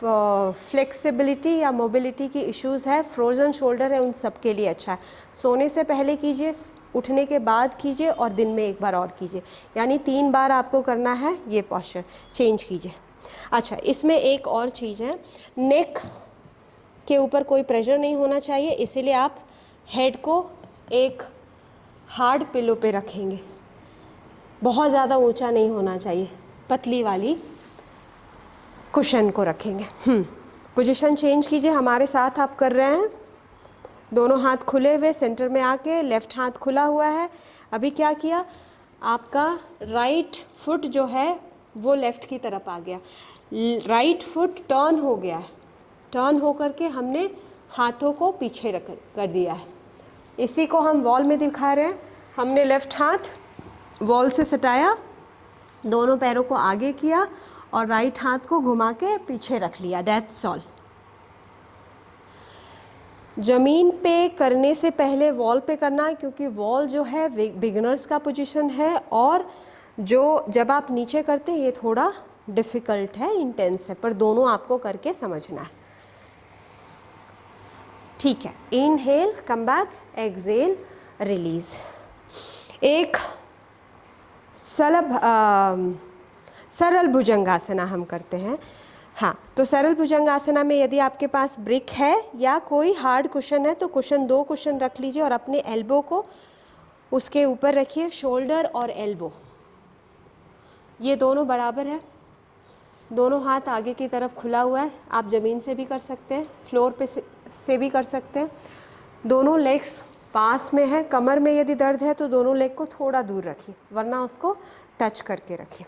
फ्लेक्सिबिलिटी या मोबिलिटी की इश्यूज़ है, फ्रोज़न शोल्डर है, उन सब के लिए अच्छा है। सोने से पहले कीजिए, उठने के बाद कीजिए और दिन में एक बार और कीजिए, यानी 3 बार आपको करना है ये पॉस्चर। चेंज कीजिए। अच्छा, इसमें एक और चीज़ है, नेक के ऊपर कोई प्रेशर नहीं होना चाहिए, इसीलिए आप हेड को एक हार्ड पिलो पे रखेंगे। बहुत ज़्यादा ऊंचा नहीं होना चाहिए, पतली वाली कुशन को रखेंगे। पोजीशन चेंज कीजिए, हमारे साथ आप कर रहे हैं। दोनों हाथ खुले हुए सेंटर में आके, लेफ्ट हाथ खुला हुआ है। अभी क्या किया, आपका राइट फुट जो है वो लेफ़्ट की तरफ आ गया, राइट फुट टर्न हो गया है। टर्न हो करके हमने हाथों को पीछे रख कर दिया है। इसी को हम वॉल में दिखा रहे हैं। हमने लेफ़्ट हाथ वॉल से सटाया, दोनों पैरों को आगे किया और राइट हाथ को घुमा के पीछे रख लिया। That's all. ज़मीन पे करने से पहले वॉल पे करना है, क्योंकि वॉल जो है बिगिनर्स का पोजीशन है, और जो जब आप नीचे करते हैं ये थोड़ा डिफ़िकल्ट है, इंटेंस है, पर दोनों आपको करके समझना है। ठीक है, inhale, come back, exhale, release. एक सरल भुजंगासना हम करते हैं। हाँ, तो सरल भुजंगासना में यदि आपके पास ब्रिक है या कोई हार्ड कुशन है तो कुशन, 2 कुशन रख लीजिए और अपने एल्बो को उसके ऊपर रखिए। शोल्डर और एल्बो ये दोनों बराबर है, दोनों हाथ आगे की तरफ खुला हुआ है। आप ज़मीन से भी कर सकते हैं, फ्लोर पे से भी कर सकते हैं। दोनों लेग्स पास में है। कमर में यदि दर्द है तो दोनों लेग को थोड़ा दूर रखिए, वरना उसको टच करके रखिए।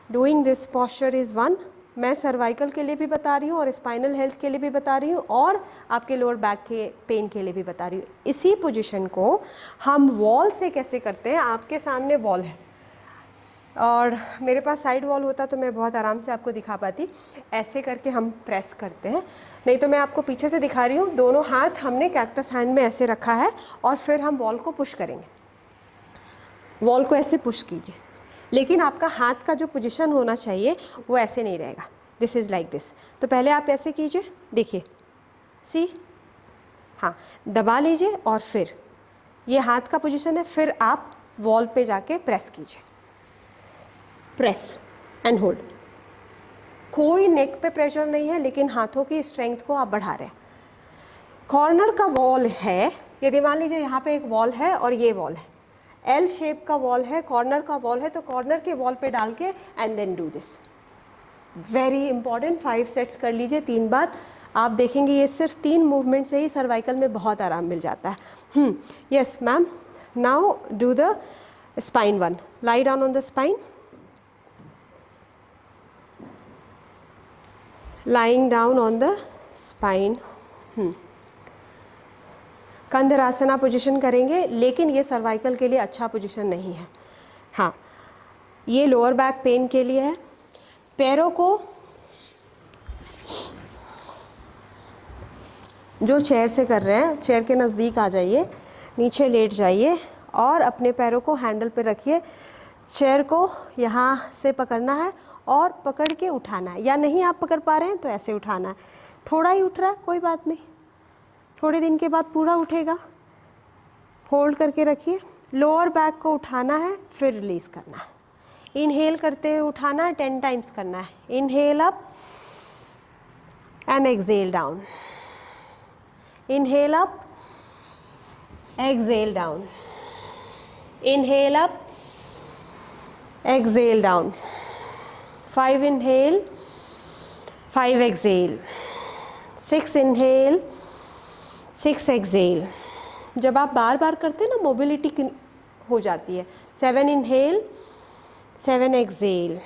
Doing this posture is 1। मैं सर्वाइकल के लिए भी बता रही हूँ और स्पाइनल हेल्थ के लिए भी बता रही हूँ और आपके लोअर बैक के पेन के लिए भी बता रही हूँ। इसी पोजीशन को हम वॉल से कैसे करते हैं, आपके सामने वॉल है और मेरे पास साइड वॉल होता तो मैं बहुत आराम से आपको दिखा पाती। ऐसे करके हम प्रेस करते हैं, नहीं तो मैं आपको पीछे से दिखा रही हूँ। दोनों हाथ हमने कैक्टस हैंड में ऐसे रखा है और फिर हम वॉल को पुश करेंगे। वॉल को ऐसे पुश कीजिए, लेकिन आपका हाथ का जो पोजीशन होना चाहिए वो ऐसे नहीं रहेगा। This is like this. तो पहले आप ऐसे कीजिए, देखिए, सी, हाँ, दबा लीजिए और फिर ये हाथ का पोजीशन है। फिर आप वॉल पे जाके प्रेस कीजिए, प्रेस एंड होल्ड। कोई नेक पे प्रेशर नहीं है, लेकिन हाथों की स्ट्रेंथ को आप बढ़ा रहे हैं। कॉर्नर का वॉल है, यदि मान लीजिए यहाँ पे एक वॉल है और ये वॉल है, एल शेप का वॉल है, कॉर्नर का वॉल है, तो कॉर्नर के वॉल पे डाल के and then do this. Very important. 5 sets कर लीजिए 3 बार। आप देखेंगे ये सिर्फ 3 मूवमेंट से ही सर्वाइकल में बहुत आराम मिल जाता है। Yes ma'am, now do the spine 1। Lie down on the spine, lying down on the spine। कंधरासना पोजीशन करेंगे, लेकिन ये सर्वाइकल के लिए अच्छा पोजीशन नहीं है। हाँ, ये लोअर बैक पेन के लिए है। पैरों को जो चेयर से कर रहे हैं, चेयर के नज़दीक आ जाइए, नीचे लेट जाइए और अपने पैरों को हैंडल पे रखिए। चेयर को यहाँ से पकड़ना है और पकड़ के उठाना है, या नहीं आप पकड़ पा रहे हैं तो ऐसे उठाना है। थोड़ा ही उठ रहा है, कोई बात नहीं, थोड़े दिन के बाद पूरा उठेगा। होल्ड करके रखिए, लोअर बैक को उठाना है फिर रिलीज़ करना है। इनहेल करते हुए उठाना है, 10 टाइम्स करना है। Inhale up and exhale down, inhale up, exhale down, inhale up, exhale down. 5 inhale, 5 exhale, 6 inhale, 6 exhale. जब आप बार बार करते हैं ना मोबिलिटी हो जाती है। 7 inhale, 7 exhale,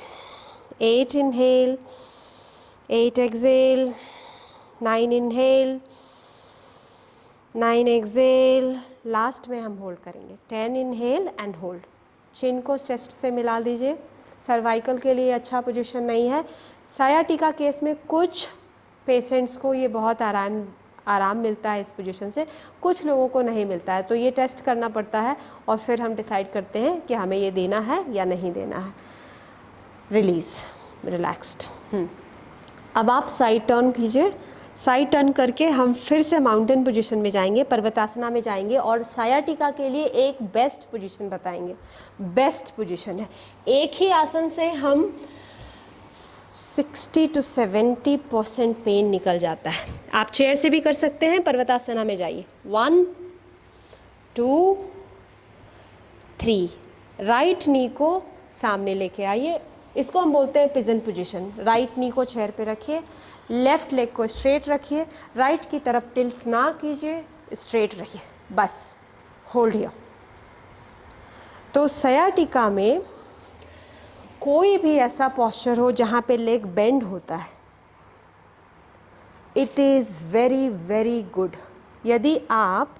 8 inhale, 8 exhale, 9 inhale, 9 exhale. Last में हम होल्ड करेंगे। 10 इनहेल एंड होल्ड। चिन को चेस्ट से मिला दीजिए। सर्वाइकल के लिए अच्छा पोजीशन नहीं है। सायाटिका केस में कुछ पेशेंट्स को ये बहुत आराम मिलता है इस पोजीशन से, कुछ लोगों को नहीं मिलता है। तो ये टेस्ट करना पड़ता है और फिर हम डिसाइड करते हैं कि हमें ये देना है या नहीं देना है। Release, relaxed. अब आप साइड टर्न कीजिए। साइड टर्न करके हम फिर से माउंटेन पोजीशन में जाएंगे, पर्वतासना में जाएंगे और सायाटिका के लिए एक बेस्ट पोजीशन बताएंगे। बेस्ट पोजीशन है, एक ही आसन से हम 60 to 70% पेन निकल जाता है। आप चेयर से भी कर सकते हैं। पर्वतासना में जाइए। 1 2 3। राइट नी को सामने लेके आइए। इसको हम बोलते हैं पिजन पोजीशन। राइट नी को चेयर पे रखिए, लेफ्ट लेग को स्ट्रेट रखिए, राइट की तरफ टिल्ट ना कीजिए, स्ट्रेट रखिए, बस होल्ड हियर। तो सायाटिका में कोई भी ऐसा पॉस्चर हो जहाँ पे लेग बेंड होता है, it is very very good. यदि आप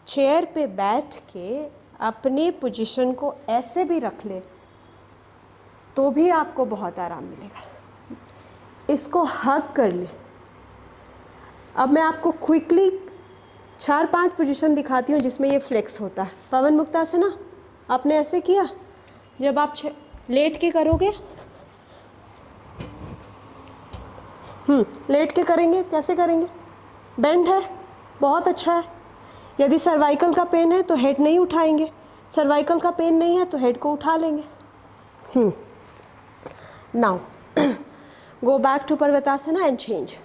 चेयर पे बैठ के अपनी पोजीशन को ऐसे भी रख ले तो भी आपको बहुत आराम मिलेगा। इसको हग कर ले। अब मैं आपको क्विकली 4-5 पोजीशन दिखाती हूँ जिसमें ये फ्लेक्स होता है। पवन मुक्तासना आपने ऐसे किया, जब आप लेट के करोगे, लेट के करेंगे, कैसे करेंगे? बेंड है, बहुत अच्छा है। यदि सर्वाइकल का पेन है तो हेड नहीं उठाएंगे, सर्वाइकल का पेन नहीं है तो हेड को उठा लेंगे। नाउ गो बैक टू पर्वतासना एंड चेंज।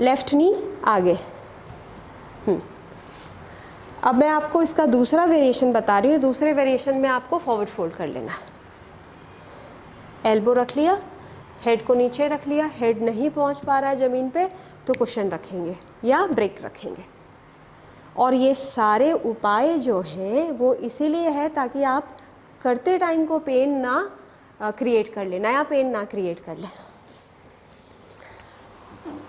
लेफ्ट नी आगे। अब मैं आपको इसका दूसरा वेरिएशन बता रही हूँ। दूसरे वेरिएशन में आपको फॉरवर्ड फोल्ड कर लेना है। एल्बो रख लिया, हेड को नीचे रख लिया, हेड नहीं पहुँच पा रहा है ज़मीन पे तो कुशन रखेंगे या ब्रेक रखेंगे। और ये सारे उपाय जो हैं वो इसीलिए है ताकि आप करते टाइम को पेन ना क्रिएट कर ले, नया पेन ना क्रिएट कर ले।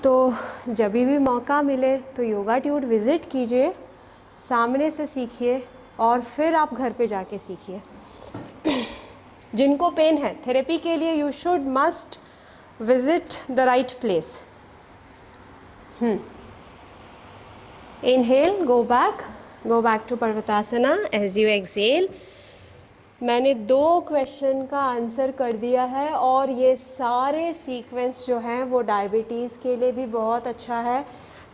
तो जब भी मौका मिले तो योगा ट्यूड विज़िट कीजिए, सामने से सीखिए और फिर आप घर पे जाके सीखिए। जिनको पेन है, थेरेपी के लिए you should must visit the right place. Inhale, go back to पर्वतासना एज यू एक्सेल। मैंने 2 क्वेश्चन का आंसर कर दिया है और ये सारे सीक्वेंस जो हैं वो डायबिटीज़ के लिए भी बहुत अच्छा है,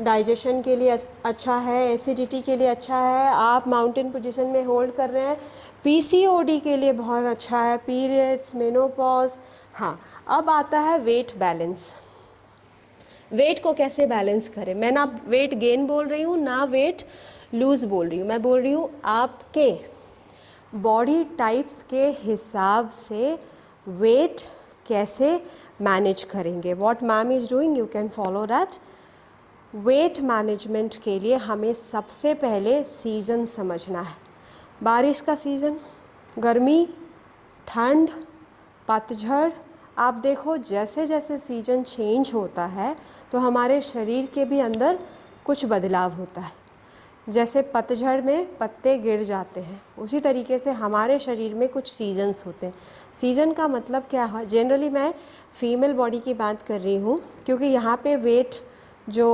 डाइजेशन के लिए अच्छा है, एसिडिटी के लिए अच्छा है। आप माउंटेन पोजीशन में होल्ड कर रहे हैं, पीसीओडी के लिए बहुत अच्छा है, पीरियड्स, मेनोपॉज। हाँ, अब आता है वेट बैलेंस। वेट को कैसे बैलेंस करें? मैं ना वेट गेन बोल रही हूँ ना वेट लूज़ बोल रही हूँ। मैं बोल रही हूँ आपके बॉडी टाइप्स के हिसाब से वेट कैसे मैनेज करेंगे। What ma'am is doing you can follow that. Weight management के लिए हमें सबसे पहले सीज़न समझना है। बारिश का सीज़न, गर्मी, ठंड, पतझड़। आप देखो जैसे जैसे सीज़न चेंज होता है तो हमारे शरीर के भी अंदर कुछ बदलाव होता है। जैसे पतझड़ में पत्ते गिर जाते हैं, उसी तरीके से हमारे शरीर में कुछ सीजन्स होते हैं। सीज़न का मतलब क्या है? जनरली मैं फ़ीमेल बॉडी की बात कर रही हूँ क्योंकि यहाँ पे वेट जो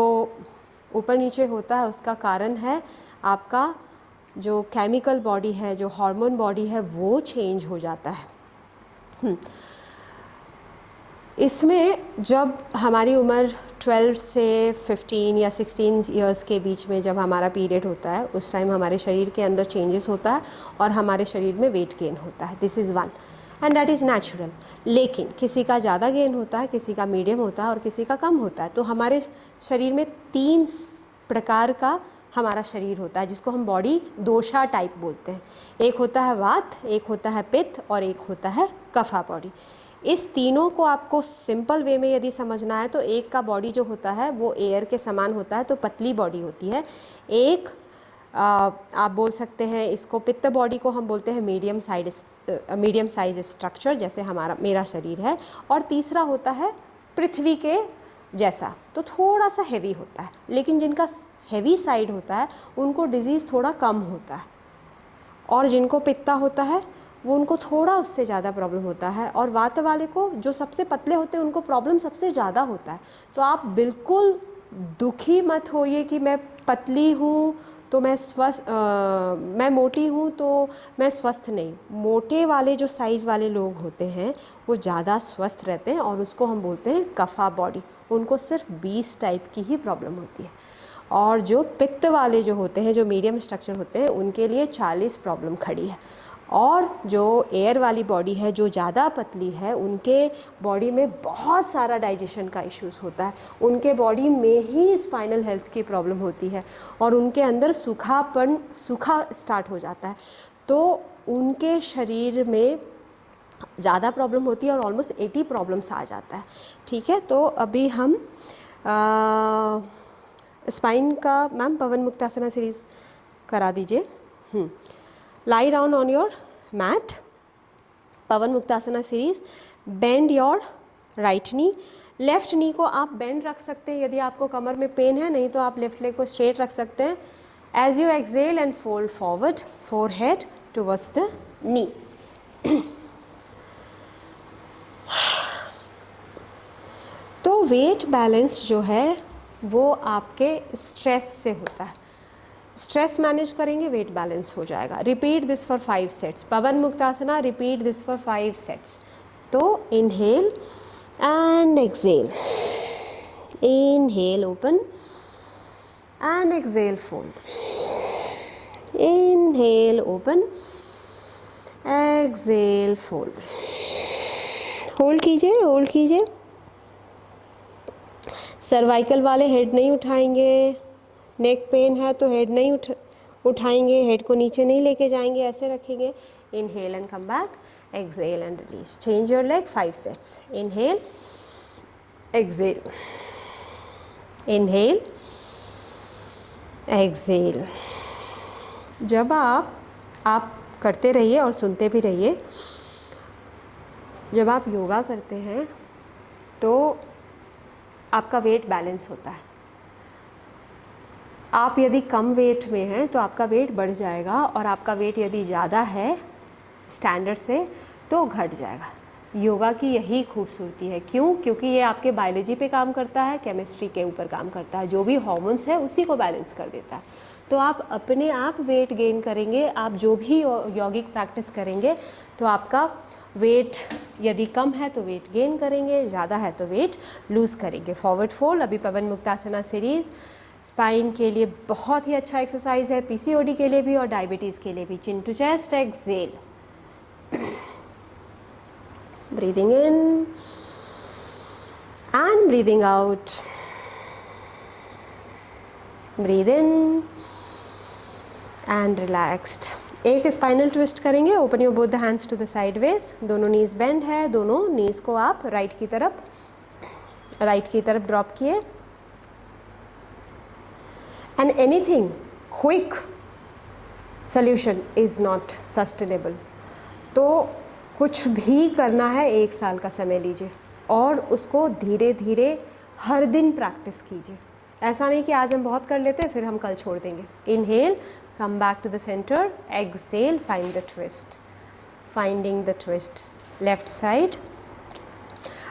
ऊपर नीचे होता है उसका कारण है आपका जो केमिकल बॉडी है, जो हार्मोन बॉडी है वो चेंज हो जाता है। इसमें जब हमारी उम्र 12 से 15 या 16 इयर्स के बीच में जब हमारा पीरियड होता है, उस टाइम हमारे शरीर के अंदर चेंजेस होता है और हमारे शरीर में वेट गेन होता है। This is one and that is natural. लेकिन किसी का ज़्यादा गेन होता है, किसी का मीडियम होता है और किसी का कम होता है। तो हमारे शरीर में 3 प्रकार का हमारा शरीर होता है, जिसको हम बॉडी दोषा टाइप बोलते हैं। एक होता है वात, एक होता है पित्त और एक होता है कफा बॉडी। इस तीनों को आपको सिंपल वे में यदि समझना है तो एक का बॉडी जो होता है वो एयर के समान होता है, तो पतली बॉडी होती है। एक आप बोल सकते हैं इसको पित्त बॉडी को हम बोलते हैं मीडियम साइज स्ट्रक्चर, जैसे मेरा शरीर है। और तीसरा होता है पृथ्वी के जैसा, तो थोड़ा सा हेवी होता है। लेकिन जिनका हेवी साइड होता है उनको डिजीज़ थोड़ा कम होता है, और जिनको पित्ता होता है वो उनको थोड़ा उससे ज़्यादा प्रॉब्लम होता है। और वात वाले को, जो सबसे पतले होते हैं, उनको प्रॉब्लम सबसे ज़्यादा होता है। तो आप बिल्कुल दुखी मत होइए कि मैं पतली हूँ तो मैं मोटी हूँ तो मैं स्वस्थ नहीं। मोटे वाले जो साइज़ वाले लोग होते हैं वो ज़्यादा स्वस्थ रहते हैं और उसको हम बोलते हैं कफा बॉडी। उनको सिर्फ 20 टाइप की ही प्रॉब्लम होती है। और जो पित्त वाले जो होते हैं, जो मीडियम स्ट्रक्चर होते हैं, उनके लिए 40 प्रॉब्लम खड़ी है। और जो एयर वाली बॉडी है, जो ज़्यादा पतली है, उनके बॉडी में बहुत सारा डाइजेशन का इश्यूज़ होता है। उनके बॉडी में ही स्पाइनल हेल्थ की प्रॉब्लम होती है और उनके अंदर सूखा स्टार्ट हो जाता है। तो उनके शरीर में ज़्यादा प्रॉब्लम होती है और ऑलमोस्ट 80 प्रॉब्लम्स आ जाता है। ठीक है, तो अभी हम स्पाइन का मैम पवन मुक्तासना सीरीज़ करा दीजिए। Lie down on your mat, पवन मुक्तासना series. Bend your right knee. Left knee को आप बेंड रख सकते हैं यदि आपको कमर में पेन है, नहीं तो आप लेफ़्ट लेग को स्ट्रेट रख सकते हैं। As you exhale and fold forward forehead towards the knee. तो वेट बैलेंस जो है वो आपके स्ट्रेस से होता है। स्ट्रेस मैनेज करेंगे, वेट बैलेंस हो जाएगा। Repeat this for 5 sets. पवन मुक्तासना, रिपीट दिस फॉर 5 सेट्स। तो inhale and exhale, inhale open and exhale fold, inhale open, exhale fold. Hold कीजिए, होल्ड कीजिए। सर्वाइकल वाले हेड नहीं उठाएंगे। नेक पेन है तो हेड नहीं उठाएंगे, हेड को नीचे नहीं लेके जाएंगे, ऐसे रखेंगे। Inhale and come back, exhale and release. Change your leg, 5 sets. Inhale, exhale, inhale, exhale. जब आप करते रहिए और सुनते भी रहिए। जब आप योगा करते हैं तो आपका वेट बैलेंस होता है। आप यदि कम वेट में हैं तो आपका वेट बढ़ जाएगा, और आपका वेट यदि ज़्यादा है स्टैंडर्ड से तो घट जाएगा। योगा की यही खूबसूरती है। क्यों? क्योंकि ये आपके बायोलॉजी पे काम करता है, केमिस्ट्री के ऊपर काम करता है। जो भी हार्मोन्स है उसी को बैलेंस कर देता है। तो आप अपने आप वेट गेन करेंगे। आप जो भी यौगिक प्रैक्टिस करेंगे तो आपका वेट यदि कम है तो वेट गेन करेंगे, ज़्यादा है तो वेट लूज़ करेंगे। फॉरवर्ड फोल्ड, अभी पवन मुक्तासना सीरीज़ स्पाइन के लिए बहुत ही अच्छा एक्सरसाइज है, पीसीओडी के लिए भी और डायबिटीज़ के लिए भी। Chin to chest, exhale, breathing in and breathing out, breathe in and relaxed. एक स्पाइनल ट्विस्ट करेंगे। Open your both the hands to the sideways. दोनों नीज बेंड है, दोनों नीज को आप राइट की तरफ ड्रॉप किए। And anything quick solution is not sustainable. तो कुछ भी करना है, 1 साल का समय लीजिए और उसको धीरे धीरे हर दिन प्रैक्टिस कीजिए। ऐसा नहीं कि आज हम बहुत कर लेते हैं फिर हम कल छोड़ देंगे। Inhale, come back to the center, exhale, find the twist, finding the twist, left side.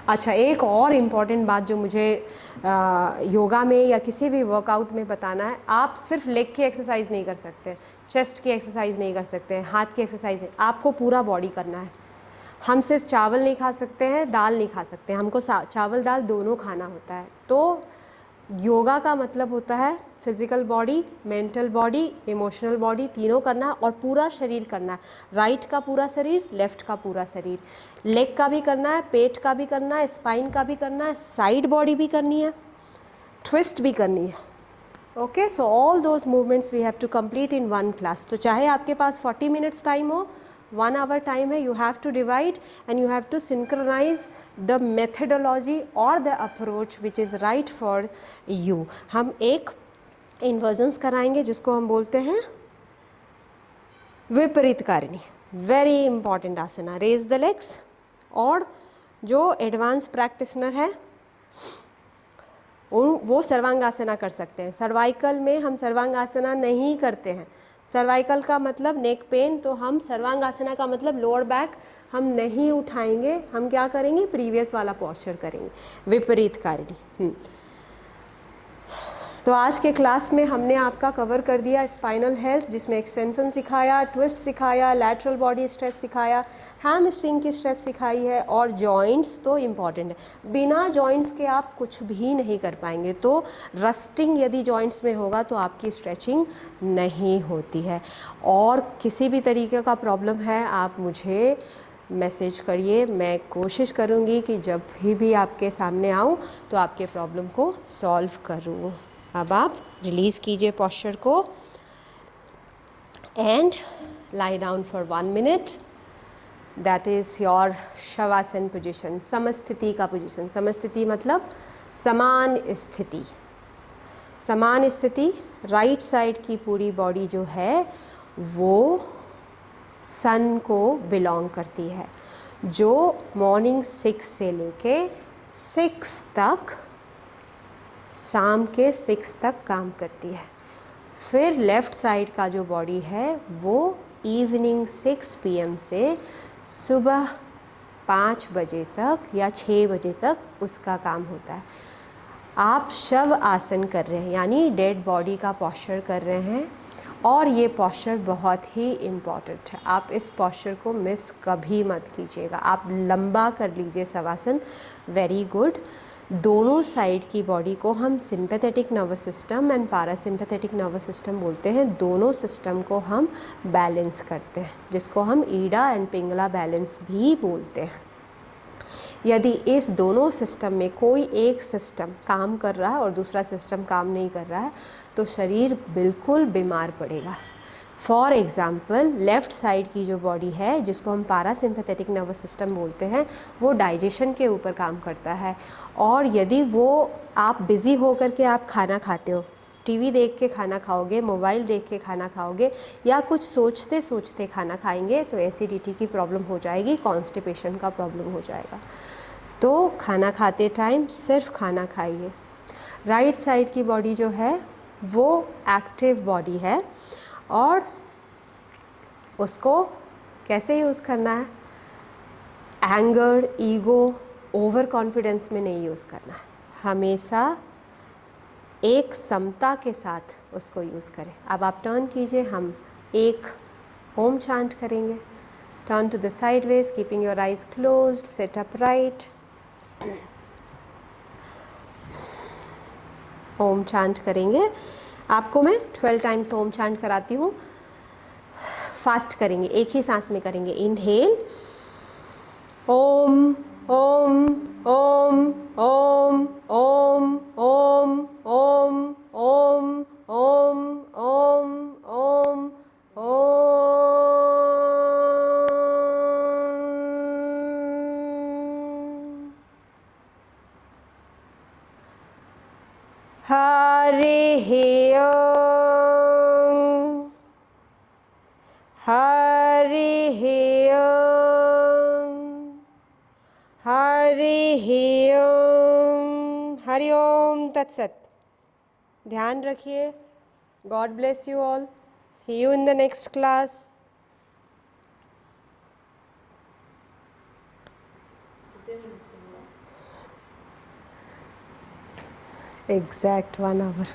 अच्छा, एक और इम्पॉर्टेंट बात जो मुझे योगा में या किसी भी वर्कआउट में बताना है, आप सिर्फ लेग की एक्सरसाइज नहीं कर सकते, चेस्ट की एक्सरसाइज नहीं कर सकते, हाथ की एक्सरसाइज नहीं, आपको पूरा बॉडी करना है। हम सिर्फ चावल नहीं खा सकते हैं, दाल नहीं खा सकते हैं, हमको चावल दाल दोनों खाना होता है। तो योगा का मतलब होता है physical body, mental body, emotional body, तीनों करना और पूरा शरीर करना है। राइट का पूरा शरीर, लेफ्ट का पूरा शरीर, लेग का भी करना है, पेट का भी करना है, स्पाइन का भी करना है, साइड बॉडी भी करनी है, ट्विस्ट भी करनी है। Okay, so all those movements we have to complete in one class. तो चाहे आपके पास 40 मिनट्स टाइम हो, 1 आवर टाइम है, you have to divide and you have to synchronise the methodology और the approach which is right for you. हम एक inversions कराएंगे जिसको हम बोलते हैं विपरीत कारिणी, very important asana. Raise the legs. और जो एडवांस प्रैक्टिशनर है वो सर्वांगासना कर सकते हैं। सर्वाइकल में हम सर्वांगासना नहीं करते हैं। सर्वाइकल का मतलब नेक पेन, तो हम सर्वांगासना का मतलब लोअर बैक हम नहीं उठाएंगे, हम क्या करेंगे, प्रीवियस वाला पोस्चर करेंगे, विपरीत कारिणी। तो आज के क्लास में हमने आपका कवर कर दिया स्पाइनल हेल्थ, जिसमें एक्सटेंशन सिखाया, ट्विस्ट सिखाया, लैटरल बॉडी स्ट्रेच सिखाया, हैमस्ट्रिंग की स्ट्रेच सिखाई है, और जॉइंट्स तो इम्पॉर्टेंट है। बिना जॉइंट्स के आप कुछ भी नहीं कर पाएंगे। तो रस्टिंग यदि जॉइंट्स में होगा तो आपकी स्ट्रेचिंग नहीं होती है। और किसी भी तरीके का प्रॉब्लम है आप मुझे मैसेज करिए, मैं कोशिश करूँगी कि जब भी आपके सामने आऊँ तो आपके प्रॉब्लम को सॉल्व करूँ। अब आप रिलीज़ कीजिए पोस्चर को and lie down for 1 minute. That is your shavasana position, समस्थिति का पोजिशन। समस्थिति मतलब समान स्थिति। समान स्थिति, राइट साइड की पूरी बॉडी जो है वो सन को बिलोंग करती है, जो मॉर्निंग 6 से लेके 6 तक, शाम के 6 तक काम करती है। फिर लेफ़्ट साइड का जो बॉडी है वो इवनिंग 6 PM से सुबह 5 बजे तक या 6 बजे तक उसका काम होता है। आप शव आसन कर रहे हैं, यानी डेड बॉडी का पोस्चर कर रहे हैं, और ये पोस्चर बहुत ही इम्पॉर्टेंट है। आप इस पोस्चर को मिस कभी मत कीजिएगा। आप लंबा कर लीजिए शवासन, वेरी गुड। दोनों साइड की बॉडी को हम sympathetic nervous system and parasympathetic nervous system बोलते हैं। दोनों सिस्टम को हम बैलेंस करते हैं, जिसको हम ईडा एंड पिंगला बैलेंस भी बोलते हैं। यदि इस दोनों सिस्टम में कोई एक सिस्टम काम कर रहा है और दूसरा सिस्टम काम नहीं कर रहा है तो शरीर बिल्कुल बीमार पड़ेगा। फॉर एग्ज़ाम्पल, लेफ़्ट साइड की जो बॉडी है जिसको हम पैरासिम्पैथेटिक नर्वस सिस्टम बोलते हैं, वो डाइजेशन के ऊपर काम करता है। और यदि वो आप बिज़ी होकर के आप खाना खाते हो, टीवी देख के खाना खाओगे, मोबाइल देख के खाना खाओगे, या कुछ सोचते सोचते खाना खाएंगे तो एसिडिटी की प्रॉब्लम हो जाएगी, कॉन्स्टिपेशन का प्रॉब्लम हो जाएगा। तो खाना खाते टाइम सिर्फ खाना खाइए। राइट साइड की बॉडी जो है वो एक्टिव बॉडी है, और उसको कैसे यूज़ करना है, एंगर, ईगो, ओवर कॉन्फिडेंस में नहीं यूज़ करना है। हमेशा एक समता के साथ उसको यूज़ करें। अब आप टर्न कीजिए, हम एक ओम चांट करेंगे। Turn to the sideways, keeping your eyes closed, sit upright. Om chant करेंगे। आपको मैं 12 टाइम्स ओम चांट कराती हूँ। फास्ट करेंगे, एक ही सांस में करेंगे। इनहेल, ओम ओम ओम ओम ओम ओम ओम ओम ओम ओम ओम ओम। हरिः ओम, हरिः ओम, हरिः ओम। हरि ओम तत्सत। ध्यान रखिए। God bless you all. See you in the next class. Exact 1 our.